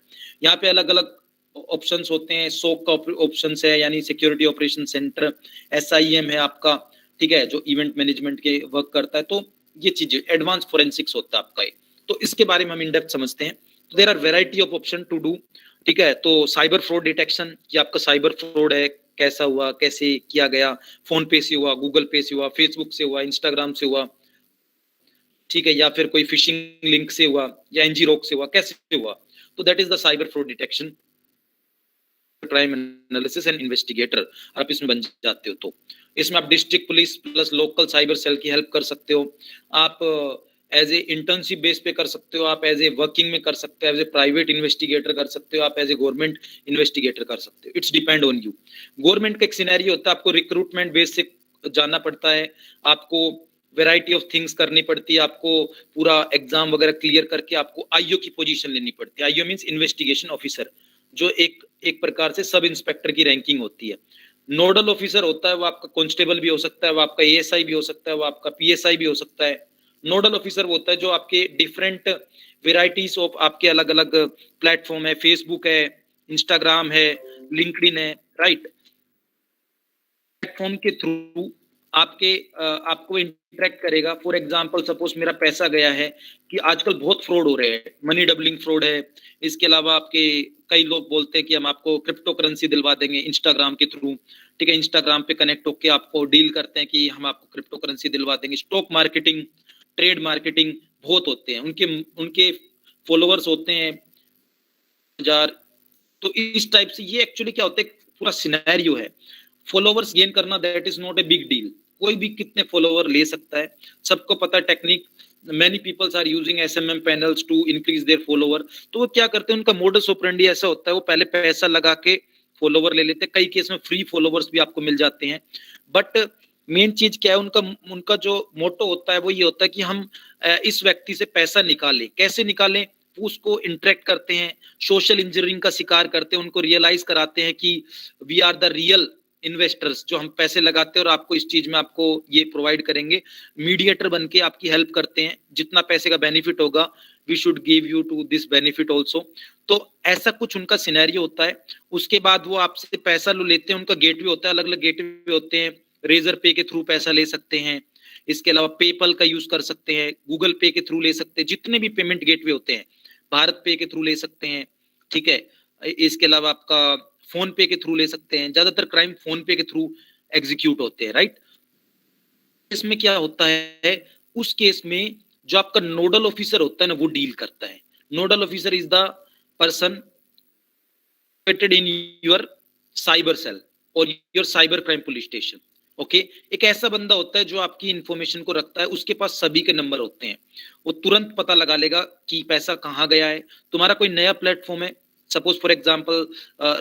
यहाँ पे अलग अलग ऑप्शंस होते हैं, सोक का ऑप्शंस है, यानी सिक्योरिटी ऑपरेशन सेंटर, एसआईएम है आपका, ठीक है, जो इवेंट मैनेजमेंट के वर्क करता है। तो ये चीजें एडवांस फोरेंसिक्स होता है आपका। तो इसके बारे में हम इन डेप्थ समझते हैं। There are variety of option to do, ठीक है। तो साइबर फ्रॉड डिटेक्शन, कि आपका साइबर फ्रॉड है, कैसा हुआ, कैसे किया गया, फोन पे से हुआ, गूगल पे से हुआ, फेसबुक से हुआ, इंस्टाग्राम से हुआ, ठीक है, या फिर कोई फिशिंग लिंक से हुआ, या एनजी रॉक से हुआ, कैसे हुआ, तो that is the cyber fraud detection. Crime analysis and investigator आप इसमें बन जाते हो। तो इसमें आप district police plus local cyber cell की हेल्प कर सकते हो। आप एज ए इंटर्नशिप बेस पे कर सकते हो, आप एज ए वर्किंग में कर सकते हो, एज ए प्राइवेट इन्वेस्टिगेटर कर सकते हो, आप एज ए गवर्नमेंट इन्वेस्टिगेटर कर सकते हो। It's depend on you. Government का एक सिनेरियो होता है, आपको रिक्रूटमेंट बेस से जानना पड़ता है, आपको वेराइटी ऑफ थिंग्स करनी पड़ती है, आपको पूरा एग्जाम वगैरह क्लियर करके आपको आईओ की पोजीशन लेनी पड़ती है। IO means investigation officer. जो एक प्रकार से सब इंस्पेक्टर की रैंकिंग होती है। नोडल ऑफिसर होता है, वो आपका कांस्टेबल भी हो सकता है, वो आपका एएसआई भी हो सकता है, वो आपका पीएसआई भी हो सकता है। नोडल ऑफिसर वो होता है जो आपके डिफरेंट वेराइटीज ऑफ आपके अलग अलग प्लेटफॉर्म है, फेसबुक है, इंस्टाग्राम है, लिंक्डइन है, राइट, प्लेटफॉर्म के थ्रू आपको इंटरेक्ट करेगा। फॉर एग्जांपल सपोज मेरा पैसा गया है, कि आजकल बहुत फ्रॉड हो रहे हैं, मनी डबलिंग फ्रॉड है। इसके अलावा आपके कई लोग बोलते हैं कि हम आपको क्रिप्टो करेंसी दिलवा देंगे इंस्टाग्राम के थ्रू, ठीक है, इंस्टाग्राम पे कनेक्ट होके आपको डील करते हैं कि हम आपको क्रिप्टो करेंसी दिलवा देंगे। स्टॉक मार्केटिंग, ट्रेड मार्केटिंग बहुत होते हैं, उनके फॉलोअर्स होते हैं 1000। तो इस टाइप से ये एक्चुअली क्या होता है, पूरा सिनेरियो है। फॉलोवर्स गेन करना that is not a big deal, कोई भी कितने फॉलोवर ले सकता है, सबको पता है technique. Many peoples are using SMM panels to increase their follower. तो वो क्या करते हैं, उनका मोडस ऑपरेंडी ऐसा होता है, वो पहले पैसा लगा के फॉलोवर ले लेते हैं, कई केस में फ्री फॉलोवर्स भी आपको मिल जाते हैं। बट मेन चीज क्या है, उनका जो मोटो होता है वो ये होता है कि हम इस व्यक्ति से पैसा निकालें। कैसे निकालें, उसको इंटरेक्ट करते हैं, सोशल इंजीनियरिंग का शिकार करते हैं, उनको रियलाइज कराते हैं कि we are the real investors, जो हम पैसे लगाते हैं और आपको इस चीज में आपको ये प्रोवाइड करेंगे। मीडिएटर बन के आपकी हेल्प करते हैं, जितना पैसे का बेनिफिट होगा we should give you to this benefit also. तो ऐसा कुछ उनका सिनेरियो होता है। उसके बाद वो आपसे पैसा लेते हैं, उनका गेटवे होता है, अलग अलग गेटवे होते हैं। रेजर पे के थ्रू पैसा ले सकते हैं, इसके अलावा पेपल का यूज कर सकते हैं, गूगल पे के थ्रू ले सकते हैं, जितने भी पेमेंट गेटवे होते हैं, भारत पे के थ्रू ले सकते हैं, ठीक है। इसके अलावा आपका फोन पे के थ्रू ले सकते हैं, ज्यादातर क्राइम फोन पे के थ्रू एग्जीक्यूट होते हैं, राइट। इसमें क्या होता है, उस केस में जो आपका नोडल ऑफिसर होता है ना, वो डील करता है। Nodal officer is the person in your cyber cell और your cyber crime police station, okay. एक ऐसा बंदा होता है जो आपकी इंफॉर्मेशन को रखता है, उसके पास सभी के नंबर होते हैं, वो तुरंत पता लगा लेगा कि पैसा कहाँ गया है। तुम्हारा कोई नया प्लेटफॉर्म है, सपोज फॉर एग्जांपल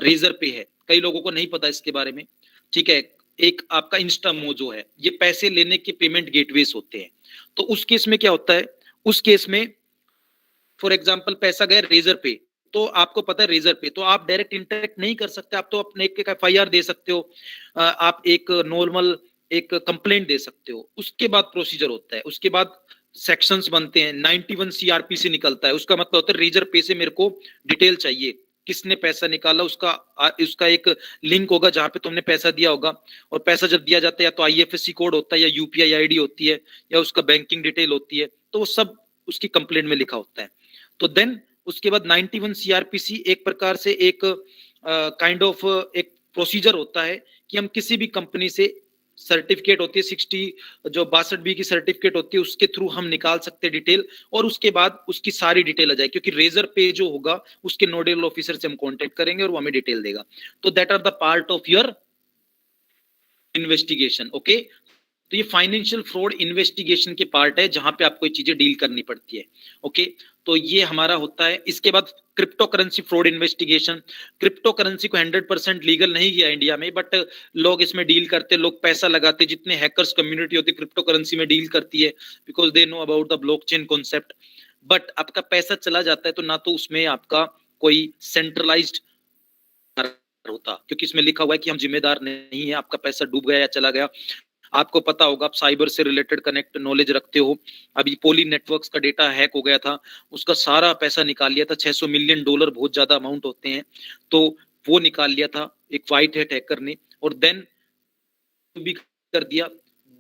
रेजर पे है, कई लोगों को नहीं पता इसके बारे में, ठीक है। एक आपका इंस्टामो जो है, ये पैसे लेने के पेमेंट गेटवेज होते हैं। तो उस केस में क्या होता है, उस केस में फॉर एग्जांपल पैसा गया रेजर पे, तो आपको पता है रेजर पे, तो आप डायरेक्ट इंटरेक्ट नहीं कर सकते, आप तो अपने एक एफआईआर दे सकते हो, आप एक नॉर्मल एक कंप्लेंट दे सकते हो। उसके बाद प्रोसीजर होता है, उसके बाद सेक्शंस बनते हैं, 91 सीआरपीसी निकलता है। उसका मतलब होता है रेजर पे से मेरे को डिटेल चाहिए, किसने पैसा निकाला, उसका एक लिंक होगा जहां पे तुमने पैसा दिया होगा। और पैसा जब दिया जाता है, या तो आईएफएससी कोड होता है, या यूपीआई आईडी होती है, या उसका बैंकिंग डिटेल होती है, तो वो सब उसकी कंप्लेंट में लिखा होता है। तो देन उसके बाद 91 सीआरपीसी एक प्रकार से एक काइंड ऑफ एक प्रोसीजर होता है कि हम किसी भी कंपनी से सर्टिफिकेट होती है 60 जो 62B की सर्टिफिकेट होती है, उसके थ्रू हम निकाल सकते हैं डिटेल, और उसके बाद उसकी सारी डिटेल आ जाए, क्योंकि रेजर पे जो होगा उसके नोडल ऑफिसर से हम कांटेक्ट करेंगे और वो हमें डिटेल देगा। तो that are the part of your investigation, okay. तो ये फाइनेंशियल फ्रॉड इन्वेस्टिगेशन के पार्ट है, जहां पे आपको ये चीजें डील करनी पड़ती है, ओके। तो ये हमारा होता है। इसके बाद crypto currency fraud investigation. Crypto currency को 100% लीगल नहीं किया इंडिया में, बट लोग इसमें डील करते, लोग पैसा लगाते, जितने हैकर्स कम्युनिटी होती है क्रिप्टो करेंसी में डील करती है, because they know about the blockchain concept. But आपका पैसा चला जाता है तो ना तो उसमें आपका कोई सेंट्रलाइज्ड होता, क्योंकि इसमें लिखा हुआ है कि हम जिम्मेदार नहीं है, आपका पैसा डूब गया या चला गया। आपको पता होगा, आप साइबर से रिलेटेड कनेक्ट नॉलेज रखते हो। अभी पोली नेटवर्क्स का डेटा हैक हो गया था, उसका सारा पैसा निकाल लिया था, $600 मिलियन, बहुत ज्यादा अमाउंट होते हैं, तो वो निकाल लिया था एक व्हाइट हैट हैकर ने, और देन भी कर दिया।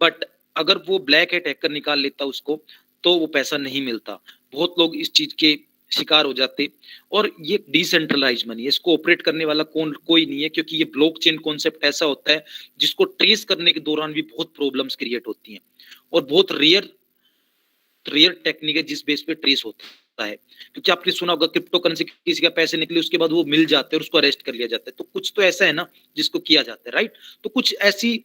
बट अगर वो ब्लैक हैट हैकर निकाल लेता उसको, तो वो पैसा नहीं मिलता। बहुत लोग इस चीज के शिकार हो जाते। और ये डिसेंट्रलाइज मनी है, इसको ऑपरेट करने वाला कोई नहीं है, क्योंकि ये ब्लॉकचेन कॉन्सेप्ट ऐसा होता है जिसको ट्रेस करने के दौरान भी बहुत प्रॉब्लम्स क्रिएट होती हैं, और बहुत रेयर टेक्निक है जिस बेस पे ट्रेस होता है। क्योंकि आपने सुना होगा क्रिप्टो करेंसी किसी का पैसे निकले, उसके बाद वो मिल जाते हैं और उसको अरेस्ट कर लिया जाता है। तो कुछ तो ऐसा है ना जिसको किया जाता है, राइट। तो कुछ ऐसी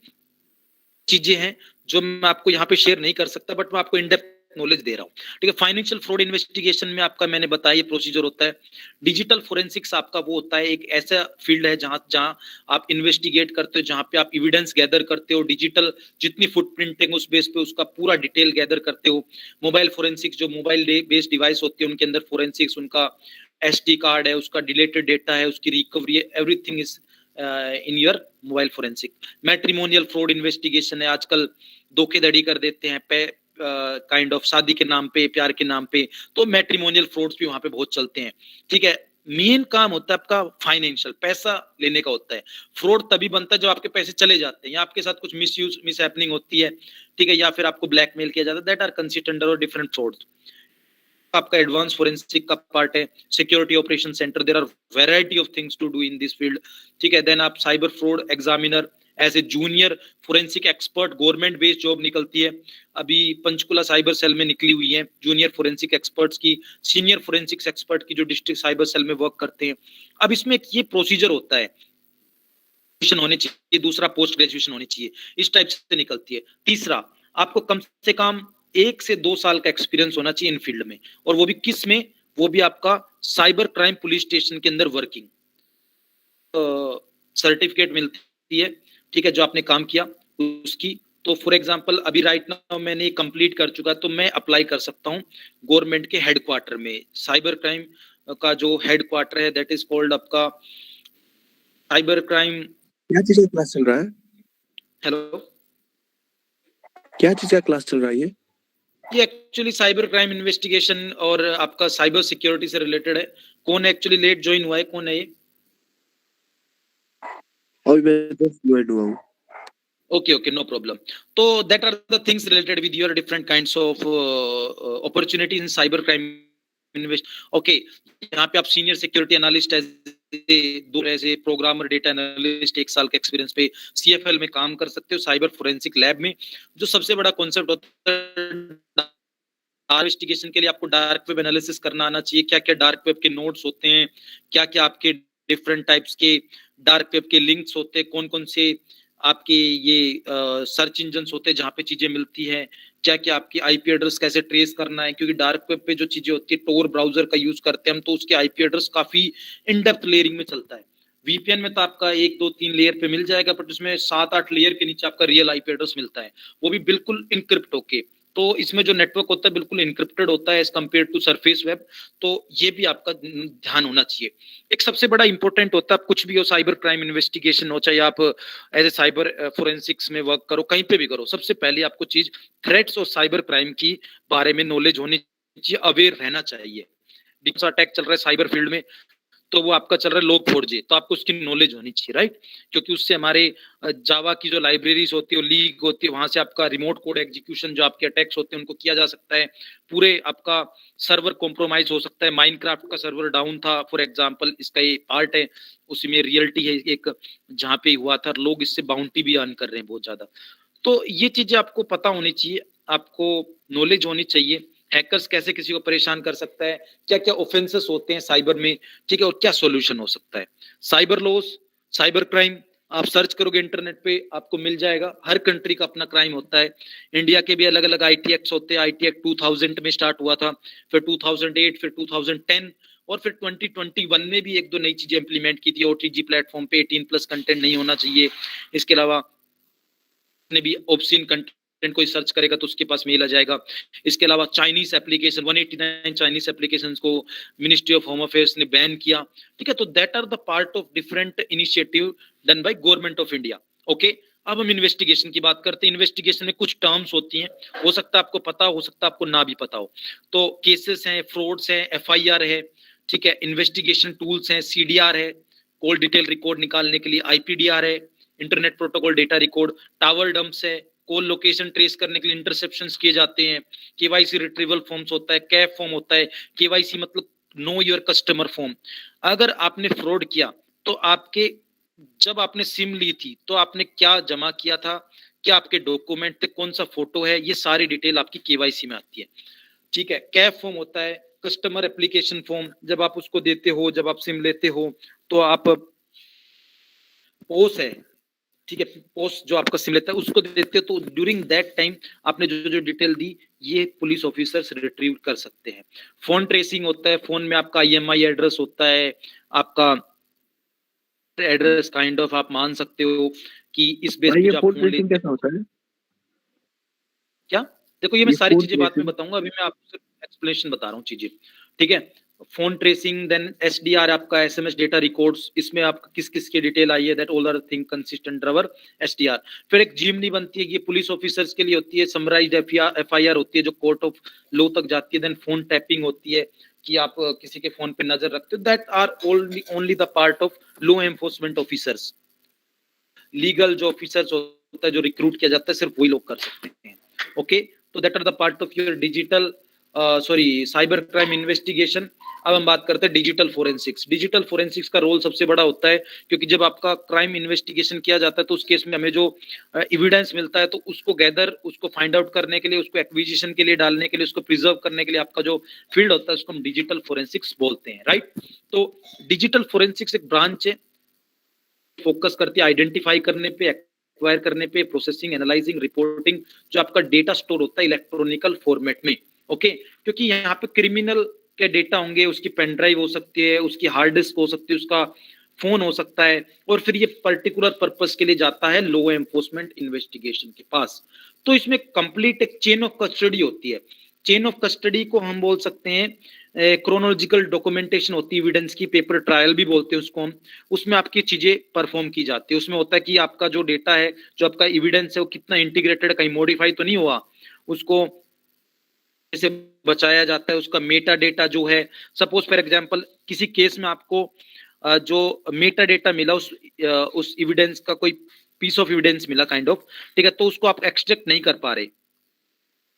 चीजें हैं जो मैं आपको यहाँ पे शेयर नहीं कर सकता, बट मैं आपको इन डेप्थ नॉलेज दे रहा हूँ, ठीक है। फाइनेंशियल फ्रॉड इन्वेस्टिगेशन में आपका मैंने बताया ये प्रोसीजर होता है। डिजिटल फोरेंसिक्स आपका वो होता है, एक ऐसा फील्ड है जहां आप इन्वेस्टिगेट करते हो, जहां पे आप एविडेंस गैदर करते हो, डिजिटल जितनी फुटप्रिंटिंग उस बेस पे उसका पूरा डिटेल गैदर करते हो। मोबाइल फोरेंसिक्स, जो मोबाइल बेस्ड डिवाइस होती है उनके अंदर फोरेंसिक्स, उनका SD कार्ड है, उसका डिलेटेड डेटा है, उसकी रिकवरी है, everything is in your mobile forensic. Matrimonial fraud investigation है, आजकल धोखेधड़ी कर देते हैं काइंड ऑफ शादी के नाम पे, प्यार के नाम पे, तो मैट्रिमोनियल फ्रॉड्स भी वहां पे बहुत चलते हैं। ठीक है, मेन काम होता है आपका फाइनेंशियल, पैसा लेने का होता है। फ्रॉड तभी बनता है जब आपके पैसे चले जाते हैं या आपके साथ कुछ मिस हैपनिंग होती है, ठीक है, या फिर आपको ब्लैकमेल किया जाता है, that are considered under different frauds. आपका एडवांस फोरेंसिक का पार्ट है, security operation center, there are variety of things to do in this field. ठीक है, देन आप cyber fraud examiner as a junior forensic expert, government based job निकलती है, अभी Panchkula cyber cell में निकली हुई है जूनियर फोरेंसिक एक्सपर्ट्स की, सीनियर फोरेंसिक्स एक्सपर्ट की जो डिस्ट्रिक्ट साइबर सेल में वर्क करते हैं। अब इसमें ये प्रोसीजर होता है, होने चाहिए, दूसरा पोस्ट ग्रेजुएशन होनी चाहिए, इस टाइप से निकलती है। तीसरा, आपको कम से कम 1 से 2 साल का एक्सपीरियंस होना चाहिए इन फील्ड में, और वो भी किस में, वो भी आपका साइबर क्राइम पुलिस स्टेशन के अंदर वर्किंग सर्टिफिकेट मिलती है, ठीक है, जो आपने काम किया उसकी। तो फॉर एग्जांपल अभी राइट नाउ मैंने कंप्लीट कर चुका, तो मैं अप्लाई कर सकता हूं गवर्नमेंट के हेडक्वार्टर में। साइबर क्राइम का जो हेडक्वार्टर है दैट इज कॉल्ड आपका साइबर क्राइम। क्या चीज का क्लास चल रहा है? हेलो, क्या चीज का क्लास चल रहा है ये एक्चुअली साइबर क्राइम इन्वेस्टिगेशन और आपका साइबर सिक्योरिटी से रिलेटेड है। कौन एक्चुअली लेट ज्वाइन हुआ है, कौन है ये? और मैं जस्ट ज्वाइन हुआ हूं। Okay, no problem. So that are the things related with your different kinds of opportunities in cyber crime invest. Okay, यहाँ पे आप senior security analyst as a programmer, data analyst, 1 साल के एक्सपीरियंस पे CFL में काम कर सकते हो साइबर फोरेंसिक लैब में। जो सबसे बड़ा कॉन्सेप्ट होता है इन्वेस्टिगेशन के लिए, आपको डार्क वेब एनालिसिस करना आना चाहिए, क्या क्या डार्क वेब के नोड्स होते हैं, क्या क्या आपके डिफरेंट टाइप्स के डार्क वेब के लिंक्स होते हैं, कौन कौन से आपके ये सर्च इंजन्स होते हैं जहाँ पे चीजें मिलती हैं, क्या क्या आपकी आईपी एड्रेस कैसे ट्रेस करना है, क्योंकि डार्क वेब पे जो चीजें होती है, टोर ब्राउजर का यूज करते हैं हम, तो उसके आईपी एड्रेस काफी इन डेप्थ लेयरिंग में चलता है। VPN में तो आपका 1 2 3 लेयर पे मिल जाएगा, बट उसमें 7 8 लेयर के नीचे आपका रियल आईपी एड्रेस मिलता है, वो भी बिल्कुल इनक्रिप्ट होके। तो इसमें जो नेटवर्क होता है बिल्कुल इनक्रिप्टेड होता है as compare to surface web, तो ये भी आपका ध्यान होना चाहिए। एक सबसे बड़ा इंपॉर्टेंट होता है, आप कुछ भी हो, साइबर क्राइम इन्वेस्टिगेशन हो, चाहे आप एज ए साइबर फोरेंसिक्स में वर्क करो, कहीं पे भी करो, सबसे पहले आपको चीज थ्रेट्स और साइबर क्राइम की बारे में नॉलेज होनी चाहिए, अवेयर रहना चाहिए। अटैक चल रहा है साइबर फील्ड में, तो वो आपका चल रहा है log4j, तो आपको उसकी नॉलेज होनी चाहिए, राइट, क्योंकि उससे हमारे जावा की जो लाइब्रेरीज होती है, लीग होती है, वहां से आपका रिमोट कोड एग्जीक्यूशन जो आपके अटैक्स होते हैं उनको किया जा सकता है, पूरे आपका सर्वर कॉम्प्रोमाइज हो सकता है। माइनक्राफ्ट का सर्वर डाउन था फॉर एग्जांपल, इसका ये पार्ट है, उसी में रियलिटी है एक, जहाँ पे हुआ था, लोग इससे बाउंटी भी अर्न कर रहे हैं बहुत ज्यादा। तो ये चीजें आपको पता होनी चाहिए, आपको नॉलेज होनी चाहिए, हैकर्स कैसे किसी को परेशान कर सकता है, क्या क्या ऑफेंसेस होते हैं साइबर में, ठीक है, और क्या सॉल्यूशन हो सकता है। साइबर लॉस, साइबर क्राइम आप सर्च करोगे इंटरनेट पे आपको मिल जाएगा, हर कंट्री का अपना क्राइम होता है। इंडिया के भी अलग अलग IT एक्ट्स होते हैं, IT एक्ट 2000 में स्टार्ट हुआ था, फिर 2008, फिर 2010, और फिर 2021 में भी 1 2 नई चीजें इंप्लीमेंट की थी। OTG प्लेटफॉर्म पे 18+ कंटेंट नहीं होना चाहिए, इसके अलावा ने भी ऑब्सीन कंटेंट कोई सर्च करेगा तो उसके पास मेल आ जाएगा। इसके अलावा चाइनीज एप्लीकेशन 189 चाइनीज एप्लीकेशंस को मिनिस्ट्री ऑफ होम अफेयर्स ने बैन किया, ठीक है। तो that are the part of different initiative done by government of India. Okay, अब हम इन्वेस्टिगेशन की बात करते हैं। इन्वेस्टिगेशन में कुछ टर्म्स होती हैं, हो सकता है आपको पता हो सकता है आपको ना भी पता हो। तो केसेस हैं, फ्रॉड्स हैं, FIR है, ठीक है, इन्वेस्टिगेशन टूल्स हैं, CDR है, कॉल डिटेल रिकॉर्ड निकालने के लिए, IPDR है, internet protocol data record, tower dumps है, कॉल लोकेशन ट्रेस करने के लिए इंटरसेप्शंस किए जाते हैं, KYC रिट्रीवल फॉर्म्स होता है, कैफ फॉर्म होता है। KYC मतलब नो योर कस्टमर फॉर्म। अगर आपने फ्रॉड किया तो आपके, जब आपने सिम ली थी तो आपने क्या जमा किया था, क्या आपके डॉक्यूमेंट थे, कौन सा फोटो है, ये सारी डिटेल आपकी KYC में आती है, ठीक है। कैफ फॉर्म होता है, कस्टमर एप्लीकेशन फॉर्म, जब आप उसको देते हो, जब आप सिम लेते हो तो आप पोस है, ठीक है, पोस्ट जो आपका सिम लेता है उसको देते हो, तो ड्यूरिंग दैट टाइम आपने जो जो डिटेल दी ये पुलिस ऑफिसर्स रिट्रीव कर सकते हैं। फोन ट्रेसिंग होता है, फोन में आपका IMI एड्रेस होता है, आपका एड्रेस काइंड ऑफ आप मान सकते हो कि इस बेस पे आप फोन लेते कैसा होता है? क्या, देखो ये मैं ये सारी फोन चीजें बाद में ट्रेसिंग बताऊंगा, अभी मैं आपको एक्सप्लेनेशन बता रहा हूँ चीजें, ठीक है। फोन ट्रेसिंग, देन एसडीआर आपका एसएमएस डेटा रिकॉर्ड्स, इसमें आपका किस किस की डिटेल आई है, that all are thing consistent our SDR. फिर एक जीएमडी बनती है, ये पुलिस ऑफिसर्स के लिए होती है, समराइज्ड एफआईआर होती है जो कोर्ट ऑफ लॉ तक जाती है। देन फोन टैपिंग होती है कि आप किसी के फोन पे नजर रखते हो, that are only the part of law enforcement officers. Legal जो ऑफिसर्स होता है, जो रिक्रूट किया जाता है, सिर्फ वही लोग कर सकते हैं। ओके, तो that are the part of your digital cyber crime investigation. अब हम बात करते हैं डिजिटल फोरेंसिक्स। डिजिटल फोरेंसिक्स का रोल सबसे बड़ा होता है, क्योंकि जब आपका क्राइम इन्वेस्टिगेशन किया जाता है तो उस केस में हमें जो एविडेंस मिलता है तो उसको गैदर, उसको फाइंड आउट करने के लिए, उसको एक्विजिशन के लिए डालने के लिए, उसको प्रिजर्व करने के लिए आपका जो फील्ड होता है उसको हम डिजिटल फोरेंसिक्स बोलते हैं, राइट। तो डिजिटल फोरेंसिक्स एक ब्रांच है, फोकस करती है आइडेंटिफाई करने पे, एक्वायर करने पे, प्रोसेसिंग, एनालाइजिंग, रिपोर्टिंग, जो आपका डेटा स्टोर होता है इलेक्ट्रॉनिकल फॉर्मेट में। ओके, क्योंकि यहाँ पे क्रिमिनल के डेटा होंगे, उसकी पेन ड्राइव हो सकती है, उसकी हार्ड डिस्क हो सकती है, उसका फोन हो सकता है, और फिर ये पर्टिकुलर पर्पस के लिए जाता है लॉ एनफोर्समेंट इन्वेस्टिगेशन के पास। तो इसमें कंप्लीट एक चेन ऑफ कस्टडी होती है। चेन ऑफ कस्टडी को हम बोल सकते हैं क्रोनोलॉजिकल डॉक्यूमेंटेशन होती है एविडेंस की, पेपर ट्रायल भी बोलते हैं उसको हम। उसमें आपकी चीजें परफॉर्म की जाती है। उसमें होता है कि आपका जो डेटा है, जो आपका एविडेंस है, वो कितना इंटीग्रेटेड, कहीं मॉडिफाई तो नहीं हुआ, उसको कैसे बचाया जाता है, उसका मेटा डेटा जो है। सपोज फॉर एग्जांपल किसी केस में आपको जो मेटा डेटा मिला, उस एविडेंस का कोई पीस ऑफ एविडेंस मिला काइंड ऑफ, ठीक है, तो उसको आप एक्सट्रैक्ट नहीं कर पा रहे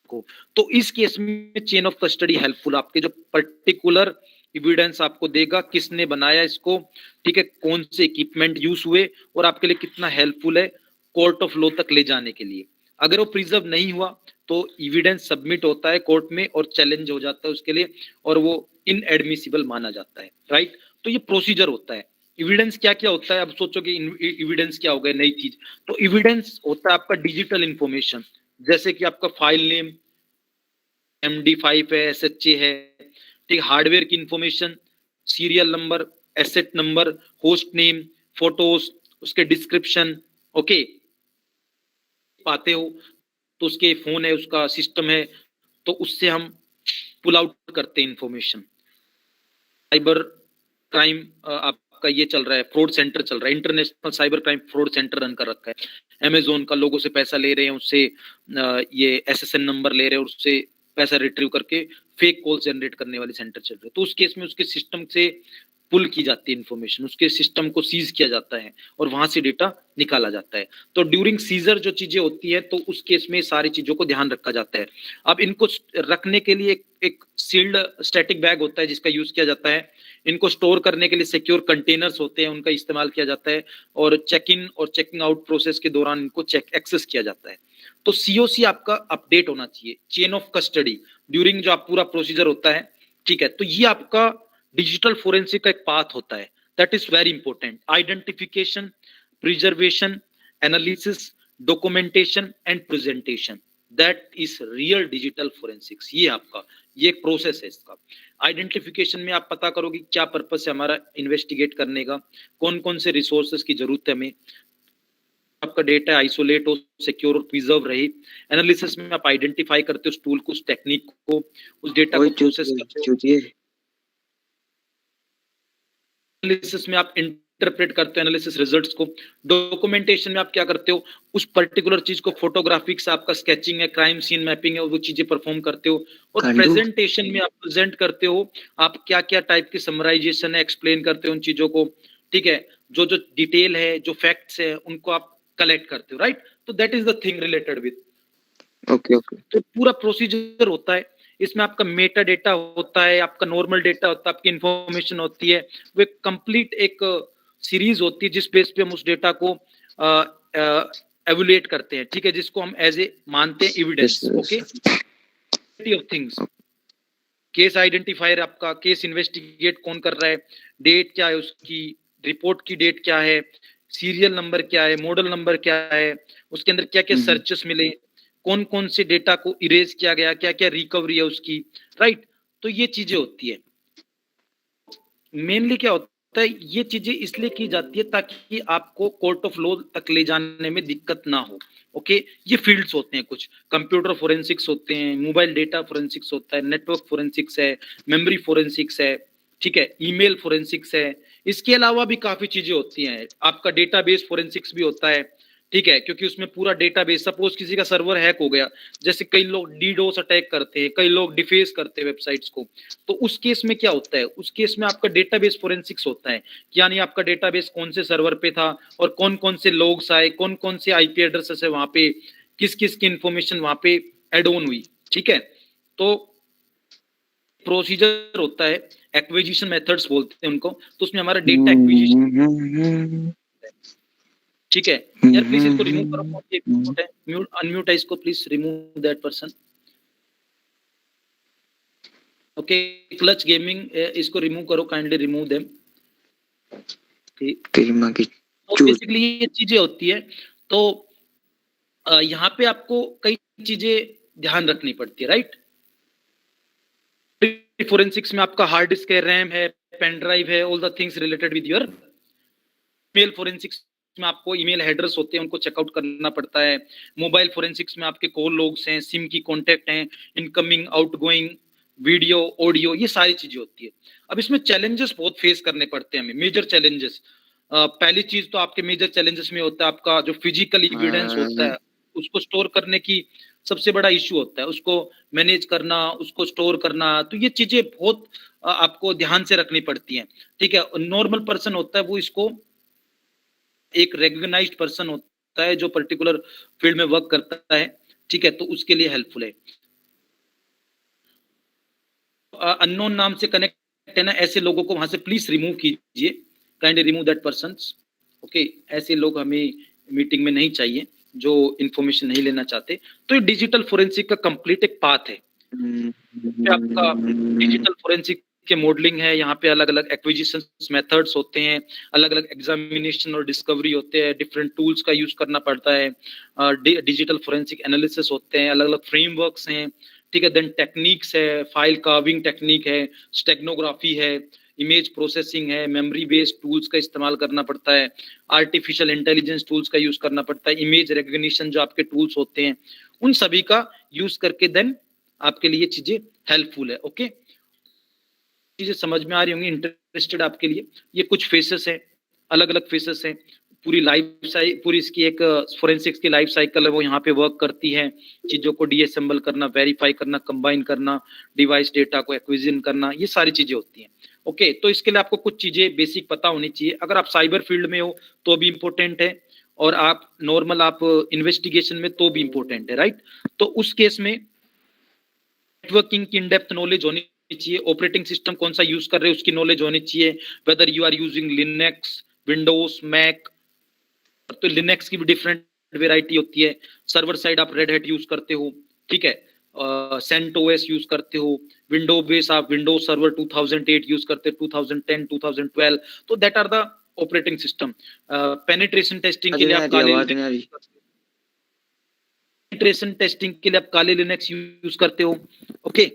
को, तो इस केस में चेन ऑफ कस्टडी हेल्पफुल, आपके जो पर्टिकुलर एविडेंस आपको देगा, किसने बनाया इसको, ठीक है, कौन से इक्विपमेंट यूज हुए, और आपके लिए कितना हेल्पफुल है कोर्ट ऑफ लॉ तक ले जाने के लिए। अगर वो प्रिजर्व नहीं हुआ तो एविडेंस सबमिट होता है कोर्ट में और चैलेंज हो जाता है उसके लिए, और वो इनएडमिसिबल माना जाता है, राइट। तो ये प्रोसीजर होता है। एविडेंस क्या क्या होता है, अब सोचो कि एविडेंस क्या हो गया, नई चीज। तो एविडेंस होता है आपका डिजिटल इंफॉर्मेशन, जैसे कि आपका फाइल नेम MD5 है, SHA है, ठीक, हार्डवेयर की information, serial number, asset number, host name, photos, उसके डिस्क्रिप्शन। ओके, पाते हो तो उसके फोन है, उसका सिस्टम है, तो उससे हम पुल आउट करते हैं इंफॉर्मेशन। साइबर क्राइम आपका ये चल रहा है, फ्रॉड सेंटर चल रहा है, international cyber crime fraud centre run कर रखा है। अमेजोन का लोगों से पैसा ले रहे हैं, उससे ये SSN नंबर ले रहे हैं, उससे पैसा रिट्रीव करके फेक कॉल जनरेट करने वाले सेंटर चल रहे हैं। तो उस केस में उसके सिस्टम से पुल की जाती है इंफॉर्मेशन, उसके सिस्टम को सीज किया जाता है और वहां से डेटा निकाला जाता है। तो ड्यूरिंग सीजर जो चीजें होती है तो उस केस में सारी चीजों को ध्यान रखा जाता है। अब इनको रखने के लिए एक सील्ड स्टैटिक बैग होता है जिसका यूज किया जाता है। इनको स्टोर करने के लिए सिक्योर कंटेनर्स होते हैं, उनका इस्तेमाल किया जाता है, और चेक इन और चेकिंग आउट प्रोसेस के दौरान इनको एक्सेस किया जाता है। तो COC आपका अपडेट होना चाहिए, चेन ऑफ कस्टडी, ड्यूरिंग जो आप पूरा प्रोसीजर होता है, ठीक है। तो ये आपका डिजिटल फोरेंसिक का एक पाथ होता है, that is very important. Identification, preservation, analysis, documentation and presentation, that is real digital forensics. ये आपका ये एक प्रोसेस है इसका। आइडेंटिफिकेशन में आप पता करोगे क्या पर्पस है हमारा इन्वेस्टिगेट करने का, कौन कौन से रिसोर्सेज की जरूरत है हमें, आपका डेटा आइसोलेट हो, सिक्योर और प्रिजर्व रहे। एनालिसिस में आप आइडेंटिफाई करते हो उस टूल को, उस टेक्निक को, उस डेटा को प्रोसेस करते हो। एनालिसिस में आप इंटरप्रेट करते हो एनालिसिस रिजल्ट्स को। डॉक्यूमेंटेशन में आप क्या करते हो, उस पर्टिकुलर चीज को फोटोग्राफिक्स, आपका स्केचिंग है, क्राइम सीन मैपिंग है, वो चीजें परफॉर्म करते हो। और प्रेजेंटेशन में आप प्रेजेंट करते हो, आप क्या क्या टाइप की समराइजेशन है, एक्सप्लेन करते हो उन चीजों को, ठीक है। जो जो डिटेल है, जो फैक्ट्स है, उनको आप कलेक्ट करते हो, राइट। तो that is the thing related with. Okay. तो पूरा प्रोसीजर होता है, इसमें आपका मेटा डेटा होता है, आपका नॉर्मल डेटा होता है, आपकी इंफॉर्मेशन होती है, वो एक कंप्लीट एक सीरीज होती है जिस बेस पे हम उस डेटा को एवुलेट करते हैं, ठीक है, जिसको हम एज ए मानते हैं evidence. Okay, of things, case identifier, आपका केस इन्वेस्टिगेट कौन कर रहा है, डेट क्या है उसकी, रिपोर्ट की डेट क्या है, सीरियल नंबर क्या है, मॉडल नंबर क्या है, उसके अंदर क्या क्या सर्चेस मिले, कौन कौन से डेटा को इरेज किया गया, क्या क्या रिकवरी है उसकी, राइट। तो ये चीजें होती है। मेनली क्या होता है, ये चीजें इसलिए की जाती है ताकि आपको कोर्ट ऑफ लॉ तक ले जाने में दिक्कत ना हो। ओके, ये फील्ड्स होते हैं, कुछ कंप्यूटर फोरेंसिक्स होते हैं, मोबाइल डेटा फोरेंसिक्स होता है, नेटवर्क फोरेंसिक्स है, मेमोरी फोरेंसिक्स है, ठीक है, ईमेल फोरेंसिक्स है। इसके अलावा भी काफी चीजें होती हैं, आपका डेटाबेस फोरेंसिक्स भी होता है, ठीक है, क्योंकि उसमें पूरा डेटाबेस, सपोज किसी का सर्वर हैक हो गया, जैसे कई लोग डीडोस अटैक करते हैं, कई लोग डिफेस करते हैं वेबसाइट्स को, तो उस केस में क्या होता है, उस केस में आपका डेटाबेस फोरेंसिक्स होता है, यानी आपका डेटाबेस कौन से सर्वर पे था और कौन कौन से लोग्स आए, कौन कौन से आईपी एड्रेसेस है वहां पे, किस किस की इंफॉर्मेशन वहां पे एड ऑन हुई, ठीक है। तो प्रोसीजर होता है, एक्विजिशन मेथड्स बोलते हैं उनको, तो उसमें हमारा डेटा एक्विजिशन, ठीक है। यार प्लीज इसको रिमूव करो, ये म्यूट है, म्यूट अनम्यूट है इसको, please remove that person. Okay, clutch gaming, इसको रिमूव करो, काइंडली रिमूव देम। तो बेसिकली ये चीजें होती है। तो यहाँ पे आपको कई चीजें ध्यान रखनी पड़ती है, राइट। फोरेंसिक्स में आपका हार्ड डिस्क है, रैम है, पेन ड्राइव है, all the things related with your. Mail forensics में आपको ईमेल हेडर्स होते हैं, उनको चेकआउट करना पड़ता है। मोबाइल फोरेंसिक्स में आपके कॉल लॉग्स हैं, सिम की कॉन्टेक्ट हैं, इनकमिंग आउटगोइंग, वीडियो ऑडियो, ये सारी चीजें होती है। अब इसमें चैलेंजेस बहुत फेस करने पड़ते हैं हमें, मेजर चैलेंजेस। पहली चीज तो आपके मेजर चैलेंजेस में होता है आपका जो फिजिकल एविडेंस होता है, उसको स्टोर करने की सबसे बड़ा इश्यू होता है, उसको मैनेज करना, उसको स्टोर करना। तो ये चीजें बहुत आपको ध्यान से रखनी पड़ती हैं, ठीक है। नॉर्मल पर्सन होता है वो इसको, एक रिकॉग्नाइज्ड पर्सन होता है जो पर्टिकुलर फील्ड में वर्क करता है, ठीक है, तो उसके लिए हेल्पफुल है। अननोन नाम से कनेक्ट है ना, ऐसे लोगों को वहां से प्लीज रिमूव कीजिए, kindly remove that persons. Okay, ऐसे लोग हमें मीटिंग में नहीं चाहिए जो इंफॉर्मेशन नहीं लेना चाहते। तो ये डिजिटल फोरेंसिक का कंप्लीट एक पाथ है। आपका डिजिटल फोरेंसिक के मॉडलिंग है, यहाँ पे अलग अलग एक्विजिशन मेथड्स होते हैं, अलग अलग एग्जामिनेशन और डिस्कवरी होते हैं, डिफरेंट टूल्स का यूज करना पड़ता है, डिजिटल फोरेंसिक एनालिसिस होते हैं, अलग अलग फ्रेमवर्क्स हैं, ठीक है। देन टेक्निक्स है, फाइल कार्विंग टेक्निक है, स्टेगनोग्राफी है, इमेज प्रोसेसिंग है, मेमोरी बेस्ड टूल्स का इस्तेमाल करना पड़ता है, आर्टिफिशियल इंटेलिजेंस टूल्स का यूज करना पड़ता है, इमेज रिकग्निशन जो आपके टूल्स होते हैं, उन सभी का यूज करके देन आपके लिए चीजें हेल्पफुल है। ओके, चीजें समझ में आ रही होंगी, इंटरेस्टेड आपके लिए। ये कुछ फेसेस हैं, अलग अलग फेसेस हैं, पूरी लाइफ साइकिल, पूरी इसकी एक फोरेंसिक्स की लाइफ साइकिल है, वो यहाँ पे वर्क करती है। चीजों को डीअसेंबल करना, वेरीफाई करना, कंबाइन करना, डिवाइस डेटा को एक्विजिशन करना, ये सारी चीजें होती हैं। ओके, तो इसके लिए आपको कुछ चीजें बेसिक पता होनी चाहिए। अगर आप साइबर फील्ड में हो तो भी इंपॉर्टेंट है, और आप नॉर्मल आप इन्वेस्टिगेशन में तो भी इंपॉर्टेंट है, राइट। तो उस केस में नेटवर्किंग की इन डेप्थ नॉलेज होनी चाहिए, ऑपरेटिंग सिस्टम कौन सा यूज कर रहे हैं उसकी नॉलेज होनी चाहिए, whether you are using Linux, Windows, Mac. तो लिनक्स की भी डिफरेंट वेराइटी होती है, सर्वर साइड आप रेड हैट यूज करते हो, ठीक है, सेंटोएस यूज करते हो, विंडो बेस आप विंडोज सर्वर 2008 यूज करते हो, 2010, 2012, तो that are the operating system. Penetration testing के लिए आप काले लिनक्स यूज करते हो। ओके,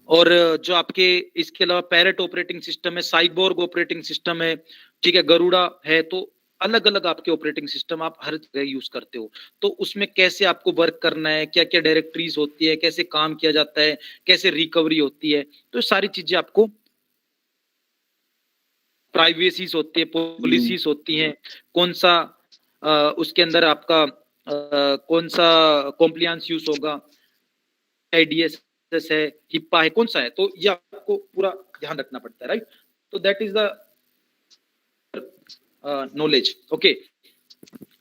और जो आपके इसके अलावा पैरेट ऑपरेटिंग सिस्टम है, साइबोर्ग ऑपरेटिंग सिस्टम है, ठीक है, गरुड़ा है। तो अलग अलग आपके ऑपरेटिंग सिस्टम आप हर जगह यूज करते हो, तो उसमें कैसे आपको वर्क करना है, क्या क्या डायरेक्टरीज होती है, कैसे काम किया जाता है, कैसे रिकवरी होती है, तो सारी चीजें आपको, प्राइवेसीज होती है, पॉलिसीज होती हैं, कौन सा उसके अंदर आपका कौन सा कॉम्प्लायंस यूज होगा, आईडीएस है, हिप्पा है, कौन सा है, तो ये आपको पूरा ध्यान रखना पड़ता है, राइट। तो that is the knowledge. Okay,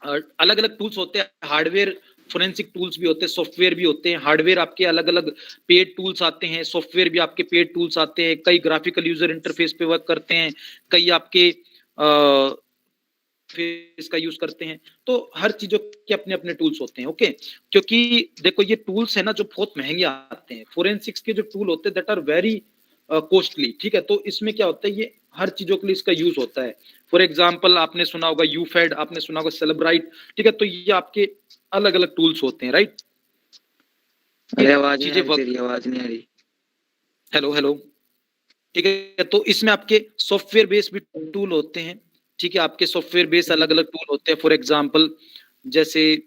अलग अलग टूल्स होते हैं, हार्डवेयर फोरेंसिक टूल्स भी होते हैं, सॉफ्टवेयर भी होते हैं। हार्डवेयर आपके अलग अलग पेड टूल्स आते हैं, सॉफ्टवेयर भी आपके पेड टूल्स आते हैं, कई ग्राफिकल यूजर इंटरफेस पे वर्क करते हैं, कई आपके फेस का यूज करते हैं। तो हर चीजों के अपने अपने टूल्स होते हैं। ओके, क्योंकि देखो ये टूल्स है ना जो बहुत महंगे आते हैं, फोरेंसिक्स के जो टूल होते हैं दैट आर वेरी कॉस्टली, ठीक है। तो इसमें क्या होता है, ये हर चीजों के लिए इसका यूज होता है। फॉर एग्जाम्पल आपने सुना होगा यूफेड, आपने सुना होगा सेलेब्राइट, ठीक है। तो ये आपके अलग अलग टूल्स होते हैं, राइट। आवाज नहीं आ रही। हेलो हेलो, ठीक है। तो इसमें आपके सॉफ्टवेयर बेस्ड भी टूल होते हैं, ठीक है। आपके सॉफ्टवेयर बेस्ड अलग अलग टूल होते हैं। फॉर एग्जाम्पल जैसे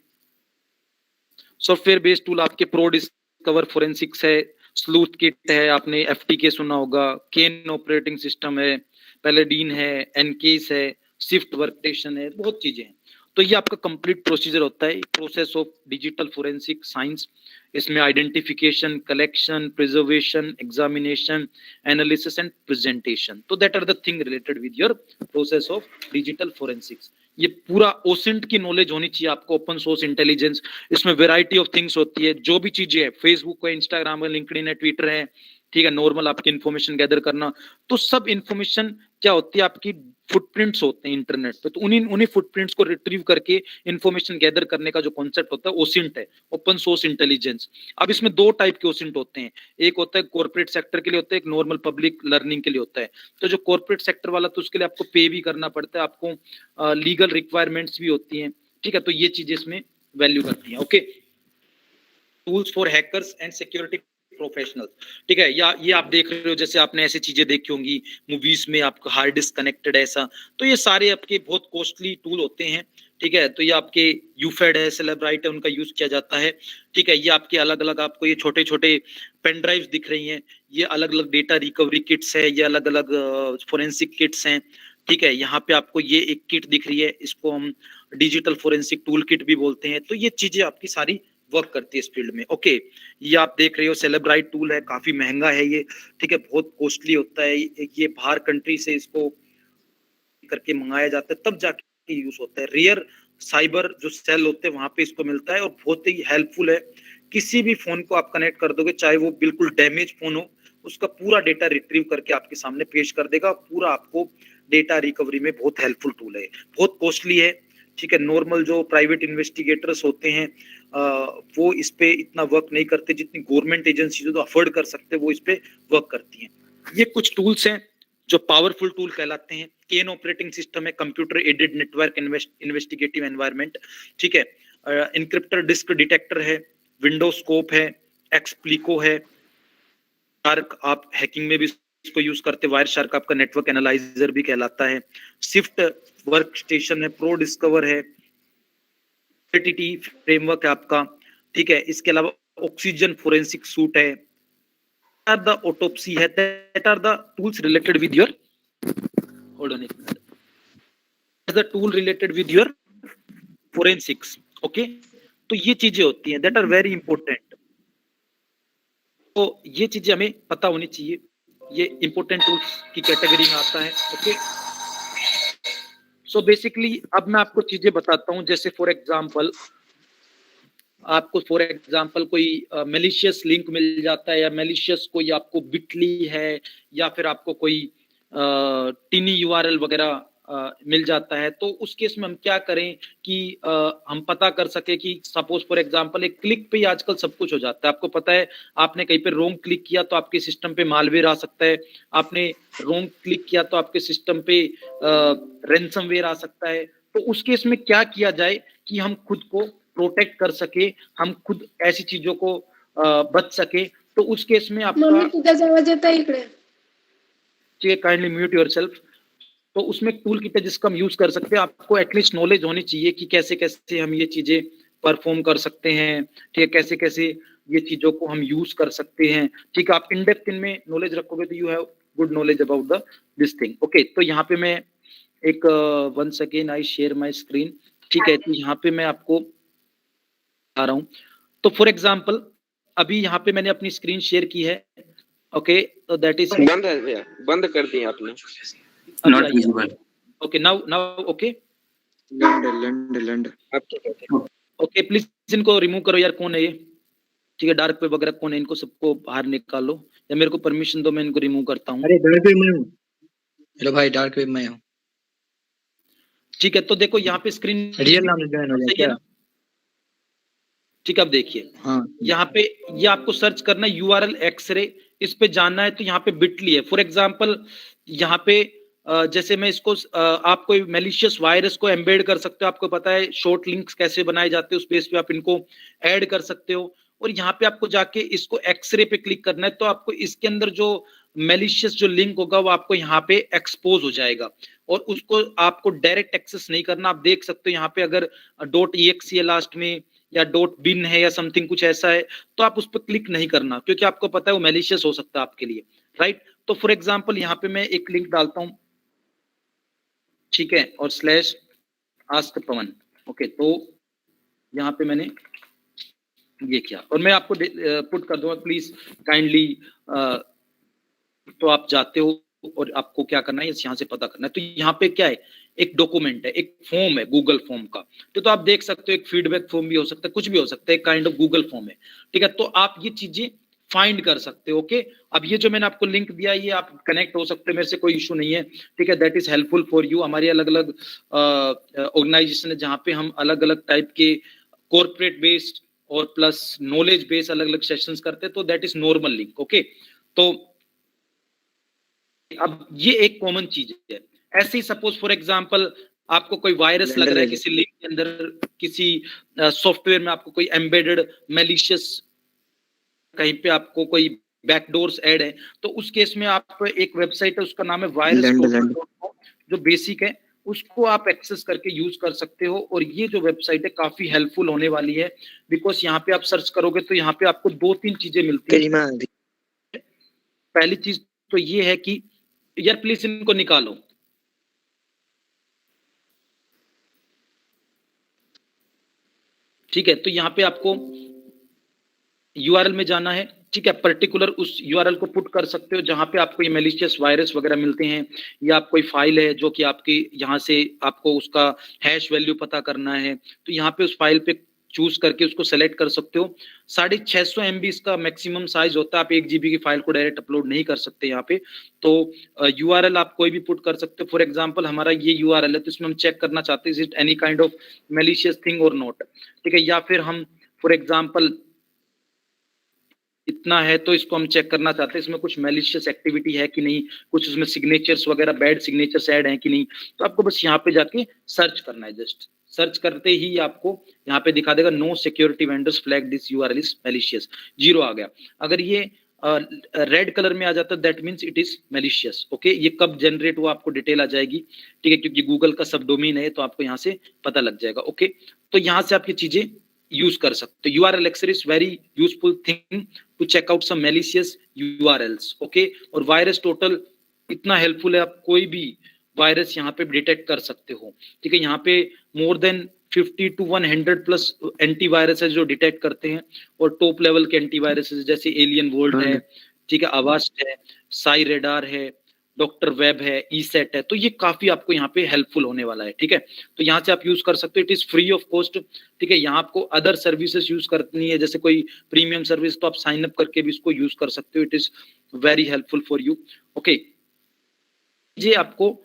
सॉफ्टवेयर बेस्ड टूल आपके प्रो डिस्कवर फोरेंसिक्स है, स्लूथ किट है, आपने एफटीके सुना होगा, केन ऑपरेटिंग सिस्टम है, पैलेडीन है, एनकेस है, स्विफ्ट वर्कस्टेशन है, बहुत चीजें हैं। तो ये आपका कंप्लीट प्रोसीजर होता है, process of digital forensic science. इसमें identification, collection, preservation, examination, analysis and presentation, तो that are the thing related with your process of digital forensics. ये पूरा ओसेंट की नॉलेज होनी चाहिए आपको, ओपन सोर्स इंटेलिजेंस। इसमें वेराइटी ऑफ थिंग्स होती है, जो भी चीजें है, फेसबुक है, इंस्टाग्राम है, लिंक्डइन है, ट्विटर है, ठीक है, नॉर्मल आपकी इन्फॉर्मेशन गैदर करना, तो सब इन्फॉर्मेशन क्या होती है, आपकी फुटप्रिंट्स होते हैं इंटरनेट पे, तो उन्हीं फुटप्रिंट्स को रिट्रीव करके इन्फॉर्मेशन गैदर करने का जो कॉन्सेप्ट होता है ओसेंट है, ओपन सोर्स इंटेलिजेंस। अब इसमें दो टाइप के ओसेंट होते हैं, एक होता है कॉर्पोरेट सेक्टर के लिए होता है, एक नॉर्मल पब्लिक लर्निंग के लिए होता है। तो जो कॉर्पोरेट सेक्टर वाला, तो उसके लिए आपको पे भी करना पड़ता है, आपको लीगल रिक्वायरमेंट्स भी होती हैं, ठीक है, तो ये चीजें इसमें वैल्यू करती हैं। Okay, tools for hackers and security professional, ठीक है, या ये आप देख रहे हो, जैसे आपने ऐसी चीजें देखी होंगी मूवीज में, आपका हार्ड डिस्क कनेक्टेड ऐसा, तो ये सारे आपके बहुत कॉस्टली टूल होते हैं, ठीक है। तो ये आपके यूफेड है, सेलेब्राइट है, उनका यूज किया जाता है, ठीक है। ये आपके अलग अलग, आपको ये छोटे छोटे पेन ड्राइव्स दिख रही हैं, ये अलग अलग डेटा रिकवरी किट्स है, ये अलग अलग फोरेंसिक किट्स हैं, ठीक है। यहाँ पे आपको ये एक किट दिख रही है, इसको हम डिजिटल फोरेंसिक टूल किट भी बोलते हैं। तो ये चीजें आपकी सारी वर्क करती है इस फील्ड में। ओके, ये आप देख रहे हो सेलेब्राइट टूल है, काफी महंगा है ये, ठीक है, बहुत कॉस्टली होता है ये, बाहर कंट्री से इसको करके मंगाया जाता है, तब जाके यूज होता है। रेयर साइबर जो सेल होते हैं वहां पे इसको मिलता है, और बहुत ही हेल्पफुल है। किसी भी फोन को आप कनेक्ट कर दोगे, चाहे वो बिल्कुल डैमेज फोन हो, उसका पूरा डेटा रिट्रीव करके आपके सामने पेश कर देगा, पूरा आपको डेटा रिकवरी में बहुत हेल्पफुल टूल है, बहुत कॉस्टली है, ठीक है। नॉर्मल जो प्राइवेट इन्वेस्टिगेटर्स होते हैं वो इस पे इतना वर्क नहीं करते, जितनी गवर्नमेंट एजेंसी जो अफोर्ड कर सकते हैं वो इस पे वर्क करती हैं। ये कुछ टूल्स हैं जो पावरफुल टूल कहलाते हैं। केन ऑपरेटिंग सिस्टम है, computer aided network investigative environment, ठीक है। इनक्रिप्टर डिस्क डिटेक्टर है, विंडो स्कोप है, एक्सप्लिको है, शार्क आप हैकिंग में भी इसको यूज करते, वायर शार्क आपका नेटवर्क एनालाइजर भी कहलाता है, स्विफ्ट वर्क स्टेशन है, प्रो डिस्कवर है, टीटी फ्रेमवर्क है आपका, ठीक है। इसके अलावा ऑक्सीजन फोरेंसिक सूट है, द ऑटोप्सी है, that are the tools related with your, hold on एक minute, the tool related with your forensics. Okay, तो ये चीजें होती हैं, दैट आर वेरी इंपॉर्टेंट। तो ये चीजें हमें पता होनी चाहिए, ये इंपॉर्टेंट टूल्स की कैटेगरी में आता है। ओके, सो बेसिकली अब मैं आपको चीजें बताता हूं, जैसे फॉर एग्जांपल कोई मैलिशियस लिंक मिल जाता है, या मैलिशियस कोई आपको बिटली है, या फिर आपको कोई टिनी यूआरएल वगैरह मिल जाता है, तो उस केस में हम क्या करें कि हम पता कर सके कि सपोज फॉर एग्जांपल एक क्लिक पे ही आजकल सब कुछ हो जाता है। आपको पता है, आपने कहीं पे रोंग क्लिक किया तो आपके सिस्टम पे मालवेयर आ सकता है, आपने रोंग क्लिक किया तो आपके सिस्टम पे रैंसमवेयर आ सकता है। तो उस केस में क्या किया जाए कि हम खुद को प्रोटेक्ट कर सके, हम खुद ऐसी चीजों को बच सके। तो उस केस में आपका, ठीक है, काइंडली म्यूट योरसेल्फ। तो उसमें टूल किट है जिसका हम यूज कर सकते हैं। आपको एटलीस्ट नॉलेज होनी चाहिए कि कैसे कैसे हम ये चीजें परफॉर्म कर सकते हैं, ठीक है, कैसे कैसे ये चीजों को हम यूज कर सकते हैं, ठीक है। आप इन डेप्थ इनमें नॉलेज रखोगे तो you have good knowledge about the this thing. Okay, तो यहाँ पे मैं एक once again I share my screen, ठीक है। तो यहाँ पे मैं आपको आ रहा हूँ। तो फॉर एग्जाम्पल अभी यहाँ पे मैंने अपनी स्क्रीन शेयर की है। ओके, तो दैट इज बंद है भैया, बंद कर दिए आपने। Not visible. Okay, now okay, land आप क्या कहते हैं? ओके, प्लीज इनको रिमूव करो यार, कौन है ये, ठीक है, डार्क वेब वगैरह कौन है, इनको सबको बाहर निकालो, या मेरे को परमिशन दो, मैं इनको रिमूव करता हूँ। अरे डार्क वेब में हूँ। हेलो भाई, डार्क वेब में हूँ। ठीक है, तो देखो यहाँ पे स्क्रीन रियल नाम ज्वाइन हो गया क्या? ठीक है, अब देखिए हाँ, यहाँ पे ये आपको सर्च करना है यूआरएल एक्सरे, इस पे जानना है। तो यहाँ पे बिटली है, फॉर एग्जांपल यहाँ पे जैसे मैं इसको आप कोई मैलिशियस वायरस को एम्बेड कर सकते हो, आपको पता है शॉर्ट लिंक्स कैसे बनाए जाते हैं, उस बेस पे आप इनको ऐड कर सकते हो। और यहाँ पे आपको जाके इसको एक्सरे पे क्लिक करना है, तो आपको इसके अंदर जो मैलिशियस जो लिंक होगा वो आपको यहाँ पे एक्सपोज हो जाएगा, और उसको आपको डायरेक्ट एक्सेस नहीं करना। आप देख सकते हो यहाँ पे अगर .exe है लास्ट में, या .bin है या समथिंग कुछ ऐसा है, तो आप उस पर क्लिक नहीं करना, क्योंकि आपको पता है वो मैलिशियस हो सकता है आपके लिए, राइट। तो फॉर एग्जांपल यहाँ पे मैं एक लिंक डालता हूँ, ठीक है, और /ask_pawan, ओके। तो यहाँ पे मैंने ये किया और मैं आपको पुट कर दूंगा, प्लीज काइंडली, तो आप जाते हो और आपको क्या करना है, यहाँ से पता करना है। तो यहाँ पे क्या है, एक डॉक्यूमेंट है, एक फॉर्म है गूगल फॉर्म का, तो आप देख सकते हो, एक फीडबैक फॉर्म भी हो सकता है, कुछ भी हो सकता है, एक काइंड ऑफ गूगल फॉर्म है, ठीक है। तो आप ये चीजें फाइंड कर सकते हो, ओके। अब ये जो मैंने आपको लिंक दिया, ये आप कनेक्ट हो सकते हो मेरे से, कोई इशू नहीं है, ठीक है। That is helpful for you. हमारी अलग अलग ऑर्गेनाइजेशन है जहाँ पे हम अलग अलग टाइप के कॉर्पोरेट बेस्ड और प्लस नॉलेज बेस्ड अलग अलग सेशंस करते हैं, तो that is normal link, okay. तो अब ये एक कॉमन चीज है। ऐसे ही सपोज फॉर एग्जांपल आपको कोई वायरस लग रहा है किसी लिंक के अंदर, किसी सॉफ्टवेयर में आपको कोई एम्बेडेड मैलिशियस, कहीं पे आपको कोई बैकडोर्स ऐड है, तो उस केस में आप एक वेबसाइट है, उसका नाम है virus.com, जो बेसिक है, उसको आप एक्सेस करके यूज कर सकते हो। और ये जो वेबसाइट है काफी हेल्पफुल होने वाली है, बिकॉज यहाँ पे आप सर्च करोगे तो यहाँ पे आपको 2-3 चीजें मिलती है। पहली चीज तो ये है कि यार प्लीज इनको निकालो, ठीक है। तो यहाँ पे आपको यूआरएल में जाना है, ठीक है, पर्टिकुलर उस यूआरएल को पुट कर सकते हो जहां पे आपको ये मैलिशियस वायरस वगैरह मिलते हैं, या आप कोई फाइल है जो कि आपकी यहाँ से आपको उसका हैश वैल्यू पता करना है, तो यहाँ पे उस फाइल पे चूज करके उसको सेलेक्ट कर सकते हो। 650 MB इसका मैक्सिमम साइज होता है, आप 1 GB की फाइल को डायरेक्ट अपलोड नहीं कर सकते यहाँ पे। तो यूआरएल आप कोई भी पुट कर सकते हो। फॉर एग्जांपल हमारा ये यूआरएल है, तो इसमें हम चेक करना चाहते हैं is it any kind of malicious thing और नॉट, ठीक है। या फिर हम फॉर एग्जांपल इतना है तो इसको हम चेक करना चाहते हैं इसमें कुछ मैलिशियस एक्टिविटी है कि नहीं, कुछ उसमें सिग्नेचर्स वगैरह बैड सिग्नेचर्स ऐड हैं कि नहीं। तो आपको बस यहाँ पे जाके सर्च करना है, जस्ट सर्च करते ही आपको यहाँ पे दिखा देगा no security vendors flag this URL is malicious, 0 आ गया। अगर ये रेड कलर में आ जाता है that means it is malicious, okay. ये कब जनरेट हुआ आपको डिटेल आ जाएगी, ठीक है, क्योंकि गूगल का सब डोमेन है तो आपको यहाँ से पता लग जाएगा, ओके। तो यहाँ से आप ये चीजें यूज कर सकते हो। URL access is very useful thing to check out some malicious URLs, okay. और वायरस टोटल इतना हेल्पफुल है, आप कोई भी वायरस यहाँ पे डिटेक्ट कर सकते हो, ठीक है। यहाँ पे more than 50 to 100 plus antiviruses जो डिटेक्ट करते हैं, और टॉप लेवल के एंटीवायरसेस जैसे एलियन वोल्ट है, ठीक है, अवास्ट है, साई रेडार है, डॉक्टर वेब है, ईसेट है। तो ये काफी आपको यहाँ पे हेल्पफुल होने वाला है, ठीक है। तो यहाँ से आप यूज कर सकते हो, it is free of cost, ठीक है। यहाँ आपको अदर सर्विसेज यूज करनी है, जैसे कोई प्रीमियम सर्विस, तो आप साइन अप करके भी इसको यूज कर सकते हो। It is very helpful for you, okay. ये आपको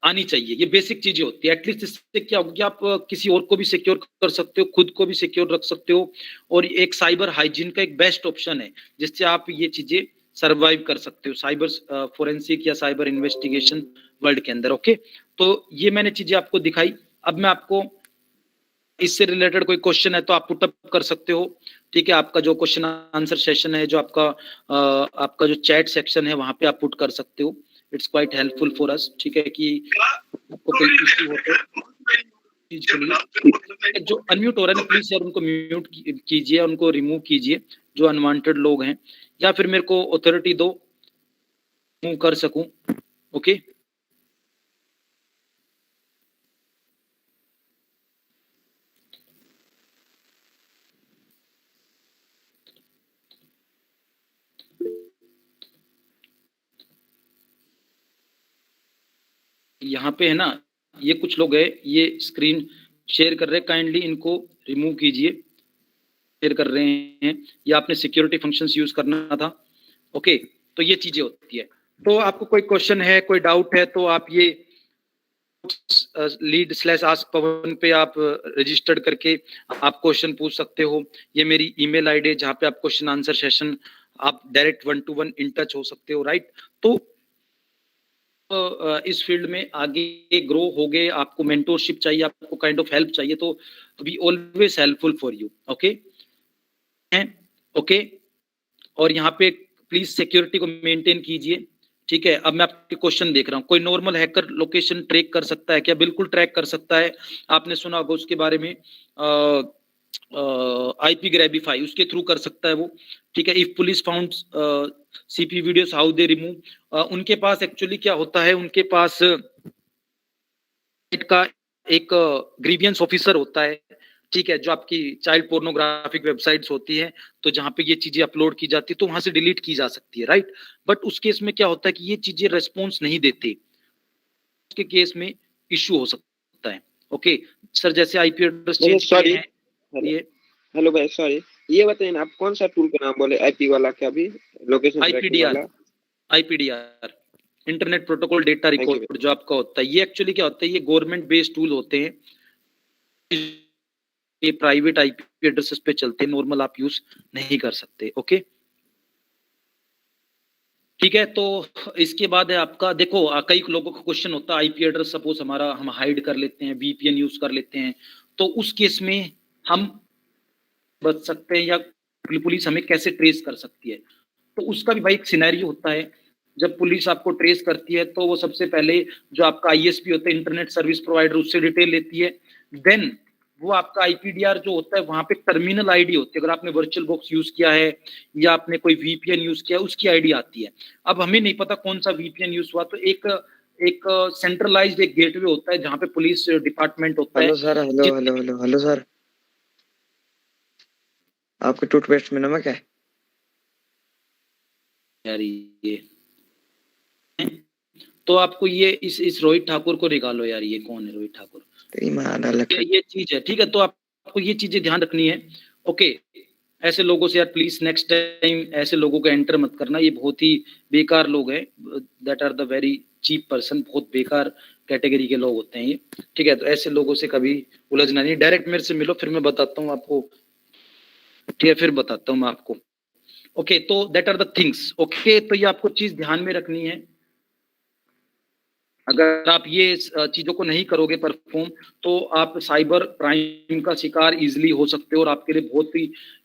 आनी चाहिए, ये बेसिक चीजें होती है। एटलीस्ट इससे क्या होगा कि आप किसी और को भी सिक्योर कर सकते हो, खुद को भी सिक्योर रख सकते हो, और एक साइबर हाइजीन का एक बेस्ट ऑप्शन है जिससे आप ये चीजें सर्वाइव कर सकते हो साइबर फोरेंसिक या साइबर इन्वेस्टिगेशन वर्ल्ड के अंदर, ओके। तो ये मैंने चीजें आपको दिखाई। अब मैं आपको इससे रिलेटेड कोई क्वेश्चन है तो आप पुटअप कर सकते हो, ठीक है। आपका जो क्वेश्चन आंसर सेशन है, जो आपका जो चैट सेक्शन है, वहां पे आप पुट कर सकते हो। It's quite helpful for us, ठीक है, कि आपको कोई इश्यू हो तो चीज के लिए जो अनम्यूट हो रहा है ना, प्लीज यार उनको म्यूट कीजिए, उनको रिमूव कीजिए जो अनवांटेड लोग हैं, या फिर मेरे को अथॉरिटी दो मूव कर सकूं, ओके। यहाँ पे है ना, ये कुछ लोग है, ये स्क्रीन शेयर कर रहे हैं, काइंडली इनको रिमूव कीजिए, शेयर कर रहे हैं, या आपने सिक्योरिटी फंक्शंस यूज करना था, ओके। तो ये चीजें होती है। तो आपको कोई क्वेश्चन है, कोई डाउट है, तो आप ये lead/ask_pawan पे आप रजिस्टर्ड करके आप क्वेश्चन पूछ सकते हो। ये मेरी ईमेल आईडी है जहाँ पे आप क्वेश्चन आंसर सेशन आप डायरेक्ट 1-to-1 इन टच हो सकते हो, राइट। तो इस फील्ड में आगे ग्रो हो गए, आपको मेंटोरशिप चाहिए, आपको काइंड ऑफ हेल्प चाहिए, तो we always helpful for you, okay okay. और यहाँ पे प्लीज सिक्योरिटी को मेंटेन कीजिए, ठीक है। अब मैं आपके क्वेश्चन देख रहा हूँ, कोई नॉर्मल हैकर लोकेशन ट्रैक कर सकता है क्या? बिल्कुल ट्रैक कर सकता है। आपने सुना होगा उसके बारे में IP ग्रैबिफाई, उसके थ्रू कर सकता है वो, ठीक है। If police found CP videos how they remove, उनके पास एक्चुअली क्या होता है, उनके पास का एक ग्रीवियंस ऑफिसर होता है, ठीक है, जो आपकी चाइल्ड पोर्नोग्राफिक वेबसाइट्स होती है, तो जहां पे ये चीजें अपलोड की जाती है तो वहां से डिलीट की जा सकती है, राइट। बट उस केस में क्या होता है कि ये चीजें रेस्पॉन्स नहीं देते, उसके केस में इश्यू हो सकता है। ओके सर, जैसे IP एड्रेस चेंज सॉरी, ये हेलो भाई, सॉरी, ये बताइए ना आप कौन सा टूल का नाम बोले, आईपी वाला क्या भी लोकेशन ट्रैकिंग वाला? IPDR, internet protocol data Thank you. Record जो आपका होता है, ये एक्चुअली क्या होता है, ये गवर्नमेंट बेस्ड टूल होते हैं, ये प्राइवेट IP एड्रेसेस पे चलते हैं, नॉर्मल आप यूज नहीं कर सकते। ओके ठीक है, तो इसके बाद है आपका, देखो कई लोगों का क्वेश्चन होता है IP एड्रेस सपोज हमारा हम हाइड कर लेते हैं, VPN यूज कर लेते हैं, तो उस केस में हम बच सकते हैं या पुलिस हमें कैसे ट्रेस कर सकती है? तो उसका भी भाई एक सिनेरियो होता है। जब पुलिस आपको ट्रेस करती है तो वो सबसे पहले जो आपका ISP होता है, इंटरनेट सर्विस प्रोवाइडर, उससे डिटेल लेती है। देन वो आपका IPDR जो होता है, वहां पे टर्मिनल ID होती है। अगर आपने वर्चुअल बॉक्स यूज किया है या आपने कोई VPN यूज किया है, उसकी ID आती है। अब हमें नहीं पता कौन सा VPN यूज हुआ, तो एक सेंट्रलाइज्ड एक गेटवे होता है जहाँ पे पुलिस डिपार्टमेंट होता है। हेलो सर, हेलो सर, आपके टूथपेस्ट में नमक है? यार ये तो आपको ये इस रोहित ठाकुर को निकालो यार, ये कौन है रोहित ठाकुर? ये चीज है, ठीक है। तो आपको ये चीजें ध्यान रखनी है। ओके, ऐसे लोगों से यार प्लीज नेक्स्ट टाइम ऐसे लोगों को एंटर मत करना, ये बहुत ही बेकार लोग हैं, that are the very cheap person, बहुत बेकार कैटेगरी के लोग होते हैं ये, ठीक है। तो ऐसे लोगों से कभी उलझना नहीं, डायरेक्ट मेरे से मिलो, फिर मैं बताता हूँ आपको, ठीक है, फिर बताता हूँ मैं आपको। ओके, तो that are the things. Okay, तो ये आपको चीज ध्यान में रखनी है। अगर आप ये चीजों को नहीं करोगे परफॉर्म, तो आप साइबर क्राइम का शिकार इजीली हो सकते हो और आपके लिए बहुत ही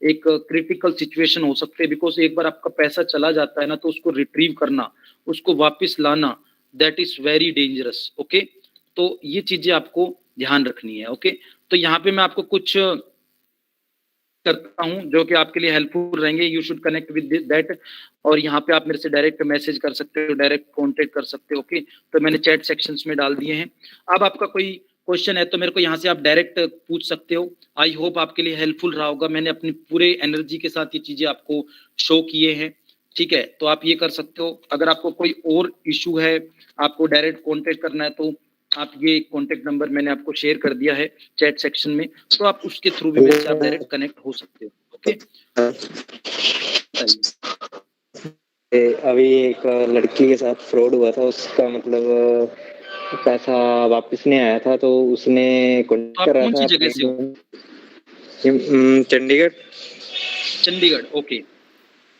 एक क्रिटिकल सिचुएशन हो सकते हैं। बिकॉज एक बार आपका पैसा चला जाता है ना, तो उसको रिट्रीव करना, उसको वापस लाना, that is very dangerous. Okay, तो ये चीजें आपको ध्यान रखनी है। ओके, तो यहाँ पे मैं आपको कुछ करता हूं जो कि आपके लिए हेल्पफुल रहेंगे। You should connect with that, और यहाँ पे आप मेरे से डायरेक्ट मैसेज कर सकते हो, डायरेक्ट कांटेक्ट कर सकते हो। ओके, तो मैंने चैट सेक्शंस में डाल दिए हैं। अब आपका कोई क्वेश्चन है तो मेरे को यहाँ से आप डायरेक्ट पूछ सकते हो। आई होप आपके लिए हेल्पफुल रहा होगा। मैंने अपनी पूरे एनर्जी के साथ ये चीजें आपको शो किए हैं, ठीक है। तो आप ये कर सकते हो। अगर आपको कोई और इशू है, आपको डायरेक्ट कॉन्टेक्ट करना है, तो आप ये कॉन्टेक्ट नंबर मैंने आपको शेयर कर दिया है चैट सेक्शन में, तो आप उसके थ्रू भी मेरे से आप डायरेक्ट कनेक्ट हो सकते हो। ओके, अभी एक लड़की के साथ फ्रॉड हुआ था, उसका मतलब पैसा वापस नहीं आया था, तो उसने तो आप कौन सी जगह से हो? चंडीगढ़। चंडीगढ़, ओके।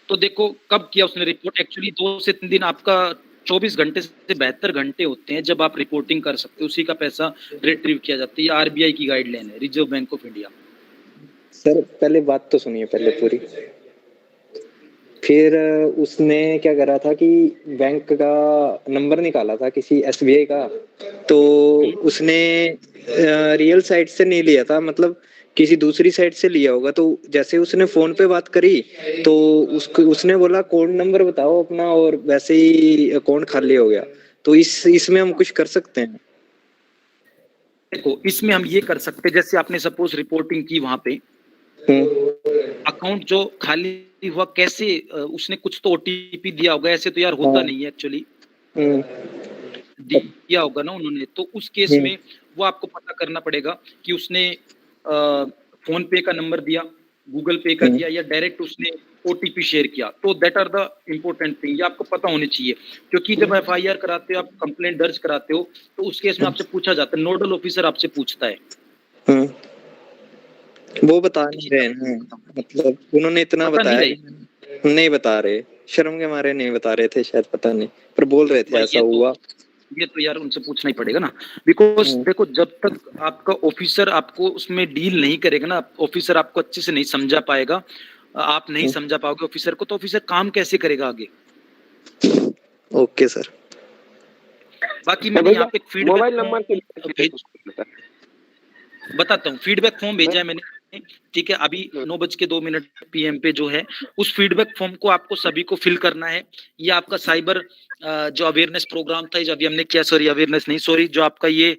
तो देखो कब किया उसने रिपोर्ट? एक्चुअली 2 से 3 दिन, आपका 24 घंटे से 72 घंटे होते हैं जब आप रिपोर्टिंग कर सकते हो, उसी का पैसा रिट्रीव किया जाता है। ये RBI की गाइडलाइन है, reserve bank of India. Sir पहले बात तो सुनिए पहले पूरी। फिर उसने क्या करा था कि बैंक का नंबर निकाला था किसी SBI का, तो उसने रियल साइट से नहीं लिया था, मतलब किसी दूसरी साइट से लिया होगा। तो जैसे उसने फोन पे बात करी तो उसने बोला कोड नंबर बताओ अपना, और वैसे ही अकाउंट खाली हो गया। तो इसमें हम कुछ कर सकते हैं? देखो इसमें हम ये कर सकते हैं, जैसे आपने सपोज रिपोर्टिंग की वहां पे, अकाउंट जो खाली हुआ कैसे, उसने कुछ तो OTP दिया होगा, ऐसे तो यार होता नहीं है एक्चुअली, दिया होगा ना उन्होंने। तो उस केस में वो आपको पता करना पड़ेगा कि उसने फोन पे का नंबर दिया, गूगल पे का दिया, या डायरेक्ट उसने OTP शेयर किया। तो that are the important thing, ये आपको पता होनी चाहिए। क्योंकि जब FIR कराते हो, आप कंप्लेंट दर्ज कराते हो, तो उस केस में आपसे पूछा जाता है, नोडल ऑफिसर आपसे पूछता है। वो बता नहीं रहे हैं, मतलब उन्होंने इतना बताया नहीं बता रहे, शर्म के मारे नहीं बता रहे थे शायद, पता नहीं, पर बोल रहे थे ऐसा हुआ। ये तो यार उनसे पूछना ही पड़ेगा ना, बिकॉज देखो जब तक आपका ऑफिसर आपको उसमें डील नहीं करेगा ना, ऑफिसर आपको अच्छे से नहीं समझा पाएगा, आप नहीं समझा पाओगे ऑफिसर को, तो ऑफिसर काम कैसे करेगा आगे? Okay sir. बाकी मैंने यहाँ पे मोबाइल नंबर के बताता हूँ, फीडबैक फॉर्म भेजा है मैंने, ठीक है, अभी 9:02 PM पे जो है उस फीडबैक फॉर्म को आपको सभी को फिल करना है। ये आपका साइबर जो अवेयरनेस प्रोग्राम था, जो अभी हमने किया, सॉरी अवेयरनेस नहीं, सॉरी जो आपका ये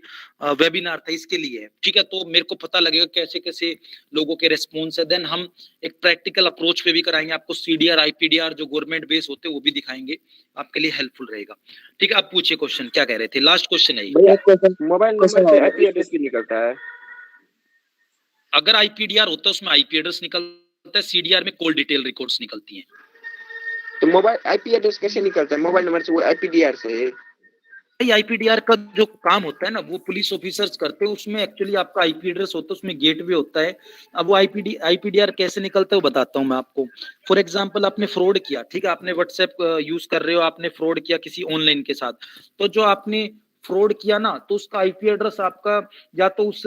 वेबिनार था इसके लिए है। ठीक है, तो मेरे को पता लगेगा कैसे कैसे लोगों के रेस्पॉन्स है, देन हम एक प्रैक्टिकल अप्रोच पे भी कराएंगे आपको। CDR IPDR जो गवर्नमेंट बेस होते हैं वो भी दिखाएंगे, आपके लिए हेल्पफुल रहेगा। ठीक है, आप पूछिए क्वेश्चन, क्या कह रहे थे? लास्ट क्वेश्चन है ये। मोबाइल नंबर से आईपी एड्रेस भी निकलता है? अगर IPDR होता है उसमें IP एड्रेस निकलता है, CDR में कॉल डिटेल रिकॉर्ड्स निकलती हैं। तो मोबाइल आईपी एड्रेस कैसे निकलता है मोबाइल नंबर से? वो आईपीडीआर से है? IPDR का जो काम होता है ना वो पुलिस ऑफिसर्स करते हैं, उसमें एक्चुअली आपका IP एड्रेस होता है, उसमें गेटवे होता है। अब वो IPDR कैसे निकलता है वो बताता हूँ मैं आपको। फॉर एग्जांपल आपने फ्रॉड किया, ठीक है, आपने व्हाट्सएप यूज कर रहे हो, आपने फ्रॉड किया किसी ऑनलाइन के साथ, तो जो आपने फ्रॉड किया ना, तो उसका IP एड्रेस आपका या तो उस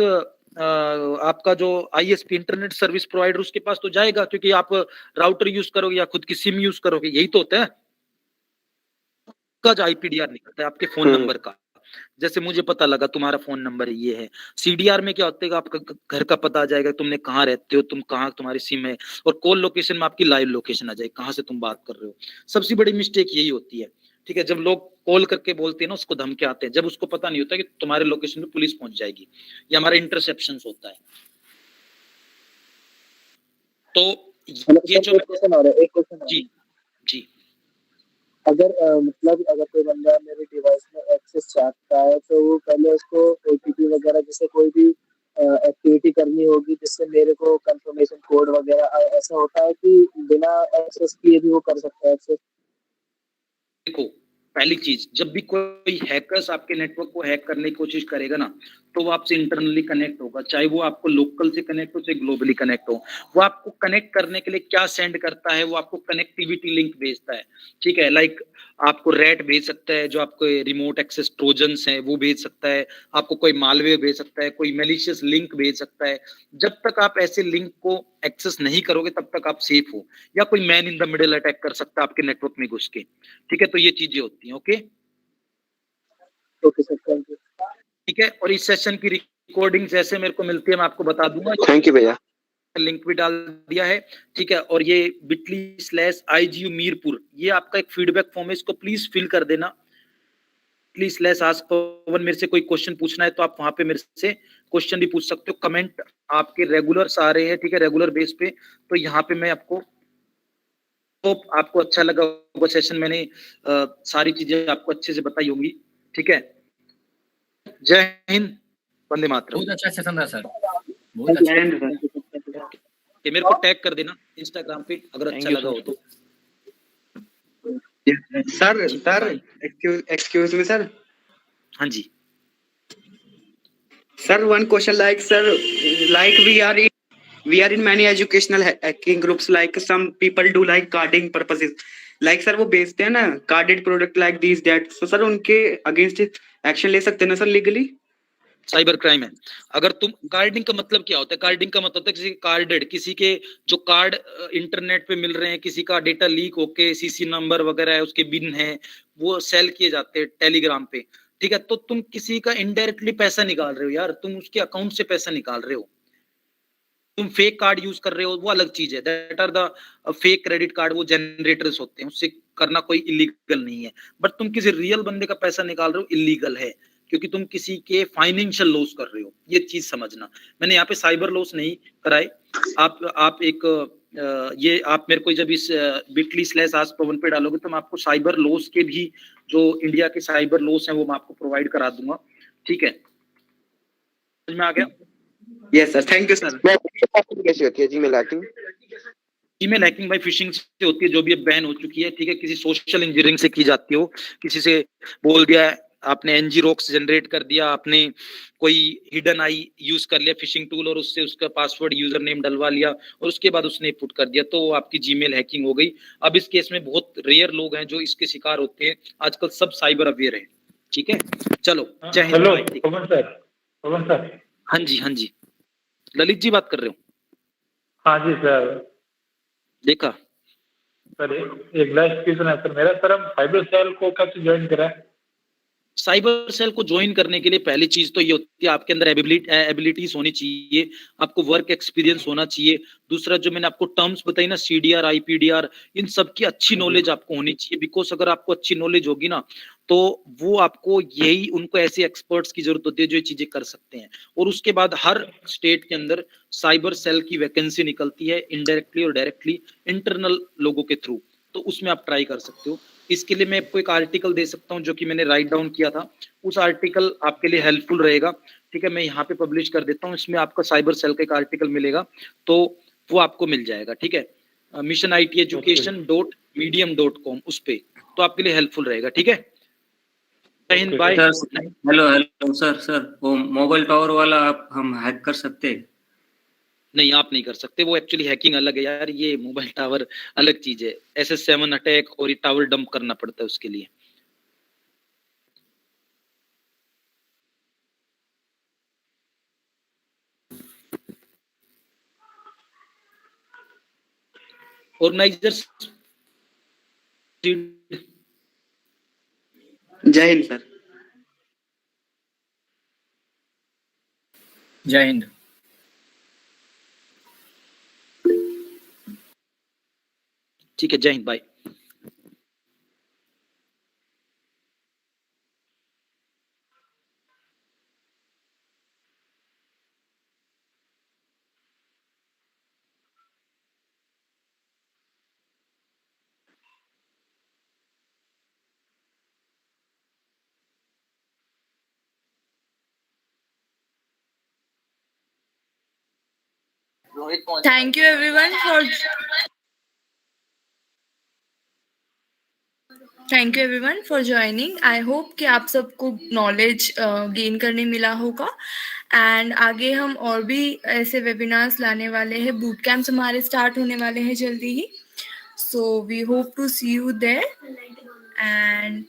आपका जो ISP इंटरनेट सर्विस प्रोवाइडर उसके पास तो जाएगा, क्योंकि आप राउटर यूज करोगे या खुद की सिम यूज करोगे, यही तो होता है। का जो IPDR निकलता है आपके फोन नंबर का, जैसे मुझे पता लगा तुम्हारा फोन नंबर ये है। CDR में क्या होता है, आपका घर का पता आ जाएगा, तुमने कहाँ रहते हो, तुम कहाँ, तुम्हारी सिम है, और कॉल लोकेशन में आपकी लाइव लोकेशन आ जाएगी, कहाँ से तुम बात कर रहे हो। सबसे बड़ी मिस्टेक यही होती है। ठीक है, जब लोग कॉल करके बोलते हैं ना, उसको धमके आते हैं, जब उसको पता नहीं होता कि तुम्हारे लोकेशन पे पुलिस पहुंच जाएगी, ये हमारा इंटरसेप्शन होता है। तो ये जो एक क्वेश्चन जी जी अगर मतलब अगर कोई बंदा मेरे डिवाइस में एक्सेस चाहता है तो वो पहले उसको OTP वगैरह जैसे कोई भी एक्टिविटी करनी होगी जिससे मेरे को कंफर्मेशन कोड वगैरह ऐसा होता है कि बिना एक्सेस किए भी वो कर सकता है एक्सेस? देखो, पहली चीज, जब भी कोई हैकर्स आपके नेटवर्क को हैक करने की कोशिश करेगा ना, तो वो आपसे इंटरनली कनेक्ट होगा, चाहे वो आपको लोकल से कनेक्ट हो चाहे ग्लोबली कनेक्ट हो। वो आपको कनेक्ट करने के लिए क्या सेंड करता है, वो आपको कनेक्टिविटी लिंक भेजता है। ठीक है, लाइक आपको रैट भेज सकता है, जो आपको रिमोट एक्सेस ट्रोजन्स है वो भेज सकता है, आपको कोई मालवेयर भेज सकता है, कोई मेलिशियस लिंक भेज सकता है। जब तक आप ऐसे लिंक को एक्सेस नहीं करोगे तब तक आप सेफ हो। या कोई man in the middle attack कर सकता है आपके नेटवर्क में घुस के। ठीक है, तो ये चीजें होती हैं। Okay okay sir, thank you. ठीक है, और इस सेशन की रिकॉर्डिंग जैसे मेरे को मिलती है मैं आपको बता दूंगा। थैंक यू भैया। लिंक भी डाल दिया है। ठीक है, और ये bit.ly/IGU मीरपुर, ये आपका एक फीडबैक फॉर्म है, इसको प्लीज फिल कर देना। bit.ly/askpawan, मेरे से कोई क्वेश्चन पूछना है तो आप वहां पे मेरे से क्वेश्चन भी पूछ सकते हो। कमेंट आपके रेगुलर आ रहे हैं, ठीक है, रेगुलर बेस पे, तो यहाँ पे मैं आपको, होप आपको अच्छा लगा होगा सेशन। मैंने सारी चीजें आपको अच्छे से बताई होंगी। ठीक है, जय हिंद, वंदे मातरम। बहुत अच्छा सेशन रहा सर, बहुत अच्छा। कि मेरे को टैग कर देना इंस्टाग्राम पे अगर अच्छा लगा हो तो। Sir excuse me sir. हाँ जी sir, one question, like sir, like we are in many educational hacking groups, like some people do like carding purposes, like sir वो बेचते हैं ना carded product like these that, so sir उनके against action ले सकते हैं ना sir legally? Cyber crime है। अगर तुम, कार्डिंग का मतलब क्या होता है? कार्डिंग का मतलब होता है किसी कार्डेड, किसी के जो कार्ड इंटरनेट पे मिल रहे हैं, किसी का डेटा लीक होके CC नंबर वगैरह है, उसके बिन है, वो सेल किए जाते हैं टेलीग्राम पे। ठीक है, तो तुम किसी का इनडायरेक्टली पैसा निकाल रहे हो यार, तुम उसके अकाउंट से पैसा निकाल रहे हो। तुम फेक कार्ड यूज कर रहे हो, वो अलग चीज है। That are the fake credit card, वो जनरेटर्स होते हैं, उससे करना कोई इलीगल नहीं है। बट तुम किसी रियल बंदे का पैसा निकाल रहे हो, इलीगल है, क्योंकि तुम किसी के फाइनेंशियल लॉस कर रहे हो। ये चीज समझना। मैंने यहाँ पे साइबर लॉस नहीं कराए। आप एक ये आप मेरे को जब इस bit.ly/askpawan पे डालोगे तो मैं आपको साइबर लॉस के भी जो इंडिया के साइबर लॉस हैं वो मैं आपको प्रोवाइड करा दूंगा। ठीक है, समझ में आ गया? Yes sir, thank you sir. कैसे होती है जीमेल हैकिंग? ईमेल हैकिंग भाई फिशिंग से होती है, जो भी अब बैन हो चुकी है। ठीक है, किसी सोशल इंजीनियरिंग से की जाती हो, किसी से बोल दिया आपने NG-ROX जनरेट कर दिया, आपने कोई हिडन आई यूज कर लिया फिशिंग टूल और उससे उसका पासवर्ड यूजर नेम डलवा लिया और उसके बाद उसने पुट कर दिया, तो आपकी जीमेल हैकिंग हो गई। अब इस केस में बहुत रेयर लोग हैं जो इसके शिकार होते हैं, आजकल सब साइबर अवेयर है। ठीक है, चलो जय हिंद। हेलो पवन सर। हाँ जी हाँ जी, ललित जी बात कर रहे हो? हाँ जी सर। देखा सर एक लास्ट क्वेश्चन है सर मेरा। सर हम साइबर सेल को कब से ज्वाइन करा है? साइबर सेल को ज्वाइन करने के लिए पहली चीज तो ये होती है आपके अंदर एबिलिटीज होनी चाहिए, आपको वर्क एक्सपीरियंस होना चाहिए। दूसरा जो मैंने आपको टर्म्स बताई ना, CDR, IPDR, इन सब की अच्छी नॉलेज आपको होनी चाहिए। बिकॉज अगर आपको अच्छी नॉलेज होगी ना तो वो आपको यही उनको ऐसे एक्सपर्ट्स की जरूरत होती है जो ये चीजें कर सकते हैं। और उसके बाद हर स्टेट के अंदर साइबर सेल की वैकेंसी निकलती है इनडायरेक्टली और डायरेक्टली इंटरनल लोगों के थ्रू, तो उसमें आप ट्राई कर सकते हो। इसके लिए मैं आपको एक आर्टिकल दे सकता हूं जो कि मैंने राइट डाउन किया था, उस आर्टिकल आपके लिए हेल्पफुल रहेगा। ठीक है, मैं यहाँ पे पब्लिश कर देता हूँ, इसमें आपका साइबर सेल का एक आर्टिकल मिलेगा तो वो आपको मिल जाएगा। ठीक है, missioneducation.medium.com, उस पे तो आपके लिए हेल्पफुल रहेगा। ठीक है, जय हिंद, बाय। हेलो सर, वो मोबाइल टावर वाला आप हम हैक कर सकते हैं? नहीं, आप नहीं कर सकते, वो एक्चुअली हैकिंग अलग है यार, ये मोबाइल टावर अलग चीज है। SS7 अटैक और ये टावर डंप करना पड़ता है उसके लिए। ऑर्गेनाइजर्स, जय हिंद सर। जय हिंद। ठीक है, जय Hind, bye. Thank you everyone for joining. I hope कि आप सबको नॉलेज गेन करने मिला होगा। एंड आगे हम और भी ऐसे वेबिनार्स लाने वाले हैं, बूट कैंप्स हमारे स्टार्ट होने वाले हैं जल्दी ही। So we hope to see you there and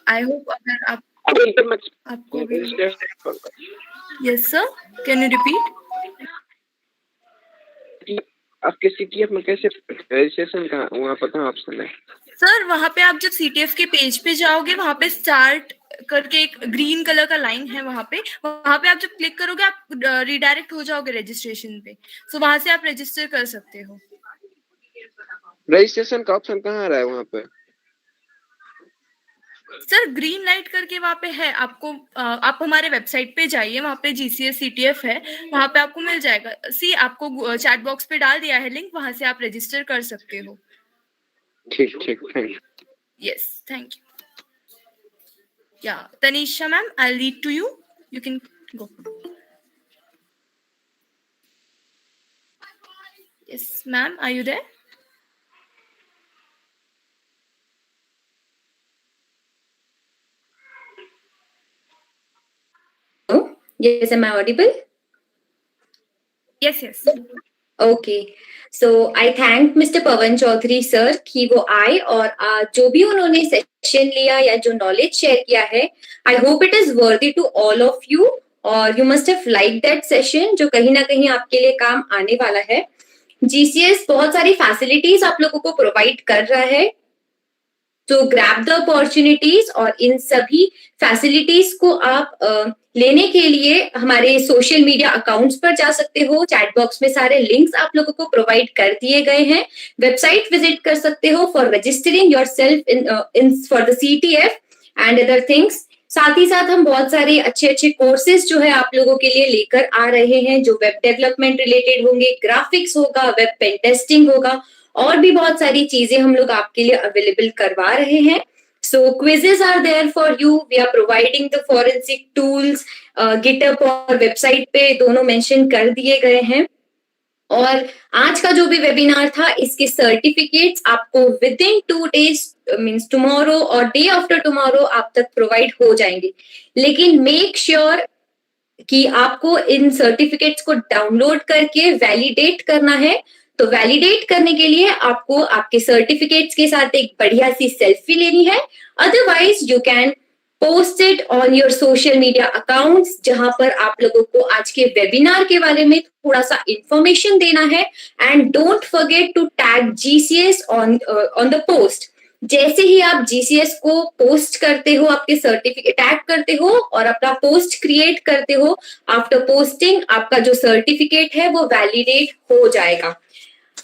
I hope अगर आपको yes sir, can you repeat? आपके CTF में कैसे रजिस्ट्रेशन का वहाँ पर कहाँ ऑप्शन है? सर वहाँ पे आप जब CTF के पेज पे जाओगे, वहाँ पे स्टार्ट करके एक ग्रीन कलर का लाइन है, वहाँ पे आप जब क्लिक करोगे आप रिडायरेक्ट हो जाओगे रजिस्ट्रेशन पे। सो वहाँ से आप रजिस्टर कर सकते हो। रजिस्ट्रेशन का ऑप्शन कहाँ रहा है वहाँ पे? सर ग्रीन लाइट करके वहाँ पे है, आपको आप हमारे वेबसाइट पे जाइए, वहाँ पे GCS CTF है, वहाँ पे आपको मिल जाएगा। सी आपको चैट बॉक्स पे डाल दिया है लिंक, वहाँ से आप रजिस्टर कर सकते हो। ठीक, thank you. Yes, thank you. या Tanisha ma'am, I lead to you, you can go. Yes ma'am, are you there? Yes, am I audible? Yes. Okay. So I thank Mr. Pawan Chaudhary sir कि वो आए और जो भी उन्होंने session लिया या जो नॉलेज शेयर किया है, I hope it is worthy to all of you और you must have liked that session जो कहीं ना कहीं आपके लिए काम आने वाला है। GCS बहुत सारी फैसिलिटीज आप लोगों को प्रोवाइड कर रहा है, तो ग्रैब द अपॉर्चुनिटीज और इन सभी फैसिलिटीज को आप लेने के लिए हमारे सोशल मीडिया अकाउंट्स पर जा सकते हो। चैट बॉक्स में सारे लिंक्स आप लोगों को प्रोवाइड कर दिए गए हैं। वेबसाइट विजिट कर सकते हो for registering yourself in for the CTF and other things. साथ ही साथ हम बहुत सारे अच्छे कोर्सेज जो है आप लोगों के लिए लेकर आ रहे हैं, जो वेब डेवलपमेंट रिलेटेड होंगे, ग्राफिक्स होगा, वेब पेन टेस्टिंग होगा और भी बहुत सारी चीजें हम लोग आपके लिए अवेलेबल करवा रहे हैं। So quizzes are there for you. We are providing the forensic tools. GitHub और वेबसाइट पे दोनों मेंशन कर दिए गए हैं। और आज का जो भी वेबिनार था, इसके सर्टिफिकेट्स आपको with in 2 days means tomorrow और डे आफ्टर टुमारो आप तक प्रोवाइड हो जाएंगे। लेकिन मेक श्योर कि आपको इन सर्टिफिकेट्स को डाउनलोड करके वैलिडेट करना है। तो वैलिडेट करने के लिए आपको आपके सर्टिफिकेट्स के साथ एक बढ़िया सी सेल्फी लेनी है। Otherwise you can post it on your social media accounts, जहां पर आप लोगों को आज के वेबिनार के बारे में थोड़ा सा इंफॉर्मेशन देना है। And don't forget to tag GCS on the post. जैसे ही आप जीसीएस को पोस्ट करते हो, आपके सर्टिफिकेट टैग करते हो और अपना पोस्ट क्रिएट करते हो, आफ्टर पोस्टिंग आपका जो सर्टिफिकेट है वो वैलिडेट हो जाएगा।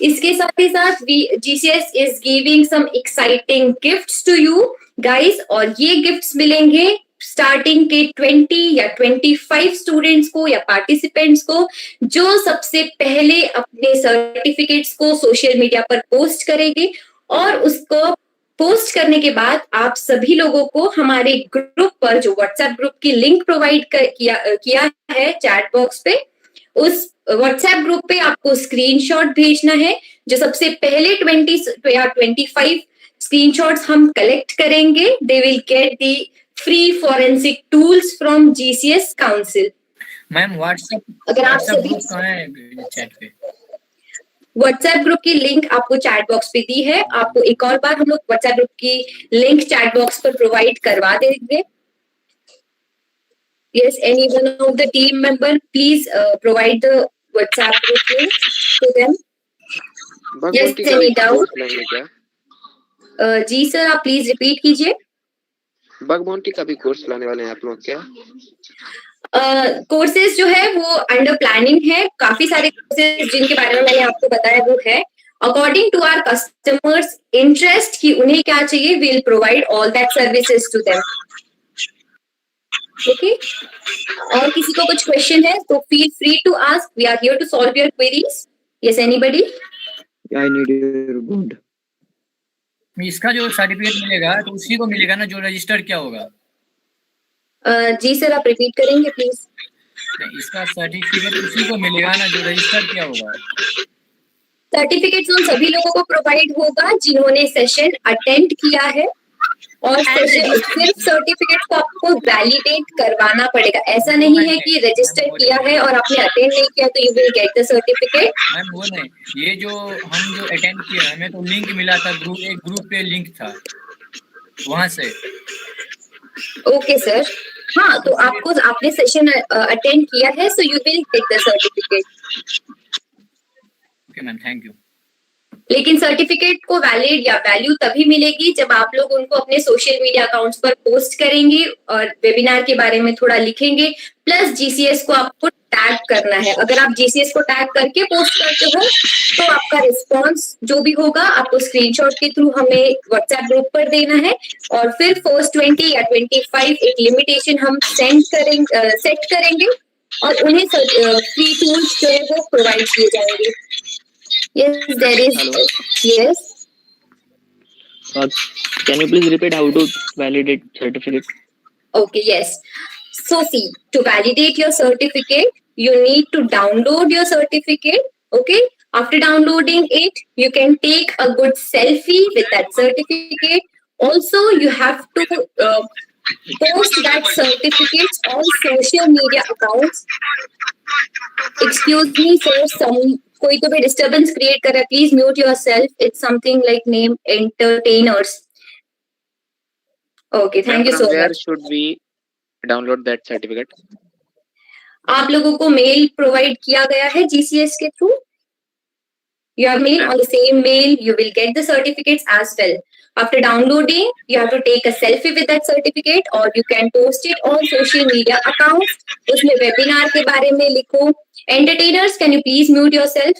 इसके साथ ही साथ GCS is giving some exciting gifts to you guys, और ये गिफ्ट्स मिलेंगे स्टार्टिंग के 20 या 25 स्टूडेंट्स को या पार्टिसिपेंट्स को जो सबसे पहले अपने सर्टिफिकेट्स को सोशल मीडिया पर पोस्ट करेंगे। और उसको पोस्ट करने के बाद आप सभी लोगों को हमारे ग्रुप पर, जो व्हाट्सएप ग्रुप की लिंक प्रोवाइड किया है चैट बॉक्स पे, उस व्हाट्सएप ग्रुप पे आपको स्क्रीनशॉट भेजना है। जो सबसे पहले 20 या 25 स्क्रीनशॉट्स हम कलेक्ट करेंगे, they will get the free forensic tools from GCS council. Ma'am WhatsApp अगर आप व्हाट्सएप सभी ग्रुप कहाँ है चैट पे? व्हाट्सएप ग्रुप की लिंक आपको चैट बॉक्स पे दी है। आपको एक और बार हम लोग व्हाट्सएप ग्रुप की लिंक चैट बॉक्स पर प्रोवाइड करवा देंगे। Yes, any one of the team member, please provide the WhatsApp group link to them. Yes, any doubt? Ji sir, आप प्लीज रिपीट कीजिए। बग बाउंटी का भी कोर्स लाने वाले हैं आप लोग क्या? कोर्सेज जो है वो अंडर प्लानिंग है। काफी सारे कोर्सेज जिनके बारे में मैंने आपको बताया वो है। According to our customers interest कि उन्हें क्या चाहिए, we will provide all that services to them. Okay, और किसी को कुछ क्वेश्चन है तो feel free to ask, we are here to solve your queries. Yes, anybody? I need your good. इसका जो सर्टिफिकेट मिलेगा तो उसी को मिलेगा ना जो रजिस्टर क्या होगा? जी सर, आप रिपीट करेंगे प्लीज। इसका सर्टिफिकेट उसी को मिलेगा ना जो रजिस्टर क्या होगा? सर्टिफिकेट उन सभी लोगों को प्रोवाइड होगा जिन्होंने सेशन अटेंड किया है, और सिर्फ सर्टिफिकेट को आपको वैलिडेट करवाना पड़ेगा। ऐसा नहीं है कि रजिस्टर किया है और आपने अटेंड नहीं किया तो you will get the certificate. Ma'am वो नहीं, ये जो हम जो अटेंड किया हमें तो लिंक मिला था, एक ग्रुप पे लिंक था वहां से। ओके सर, हाँ, तो आपको आपने सेशन अटेंड किया है, so you will get the certificate. Okay ma'am, thank you. लेकिन सर्टिफिकेट को वैलिड या वैल्यू तभी मिलेगी जब आप लोग उनको अपने सोशल मीडिया अकाउंट्स पर पोस्ट करेंगे और वेबिनार के बारे में थोड़ा लिखेंगे, प्लस जीसीएस को आपको टैग करना है। अगर आप जीसीएस को टैग करके पोस्ट करते हो तो आपका रिस्पॉन्स जो भी होगा आपको स्क्रीनशॉट के थ्रू हमें व्हाट्सएप ग्रुप पर देना है, और फिर फर्स्ट 20 या 25 एक लिमिटेशन हम सेट करेंगे और उन्हें फ्री टूल्स जो है वो प्रोवाइड किए जाएंगे। Yes, there is. Hello. Yes. Can you please repeat how to validate certificate? Okay, yes. So see, to validate your certificate, you need to download your certificate. Okay. After downloading it, you can take a good selfie with that certificate. Also, you have to post that certificate on social media accounts. Excuse me, sir. कोई तो भी disturbance create कर रहा है, please mute yourself. It's something like name entertainers. Okay, thank you so much. Where should we download that certificate? आप लोगों को mail provide किया गया है जीसीएस के through. Your mail, on the same mail, you will get the certificates as well. After downloading, you have to take a selfie with that certificate, or you can post it on social media accounts. उसमें webinar के बारे में लिखो। Entertainers, can you please mute yourself?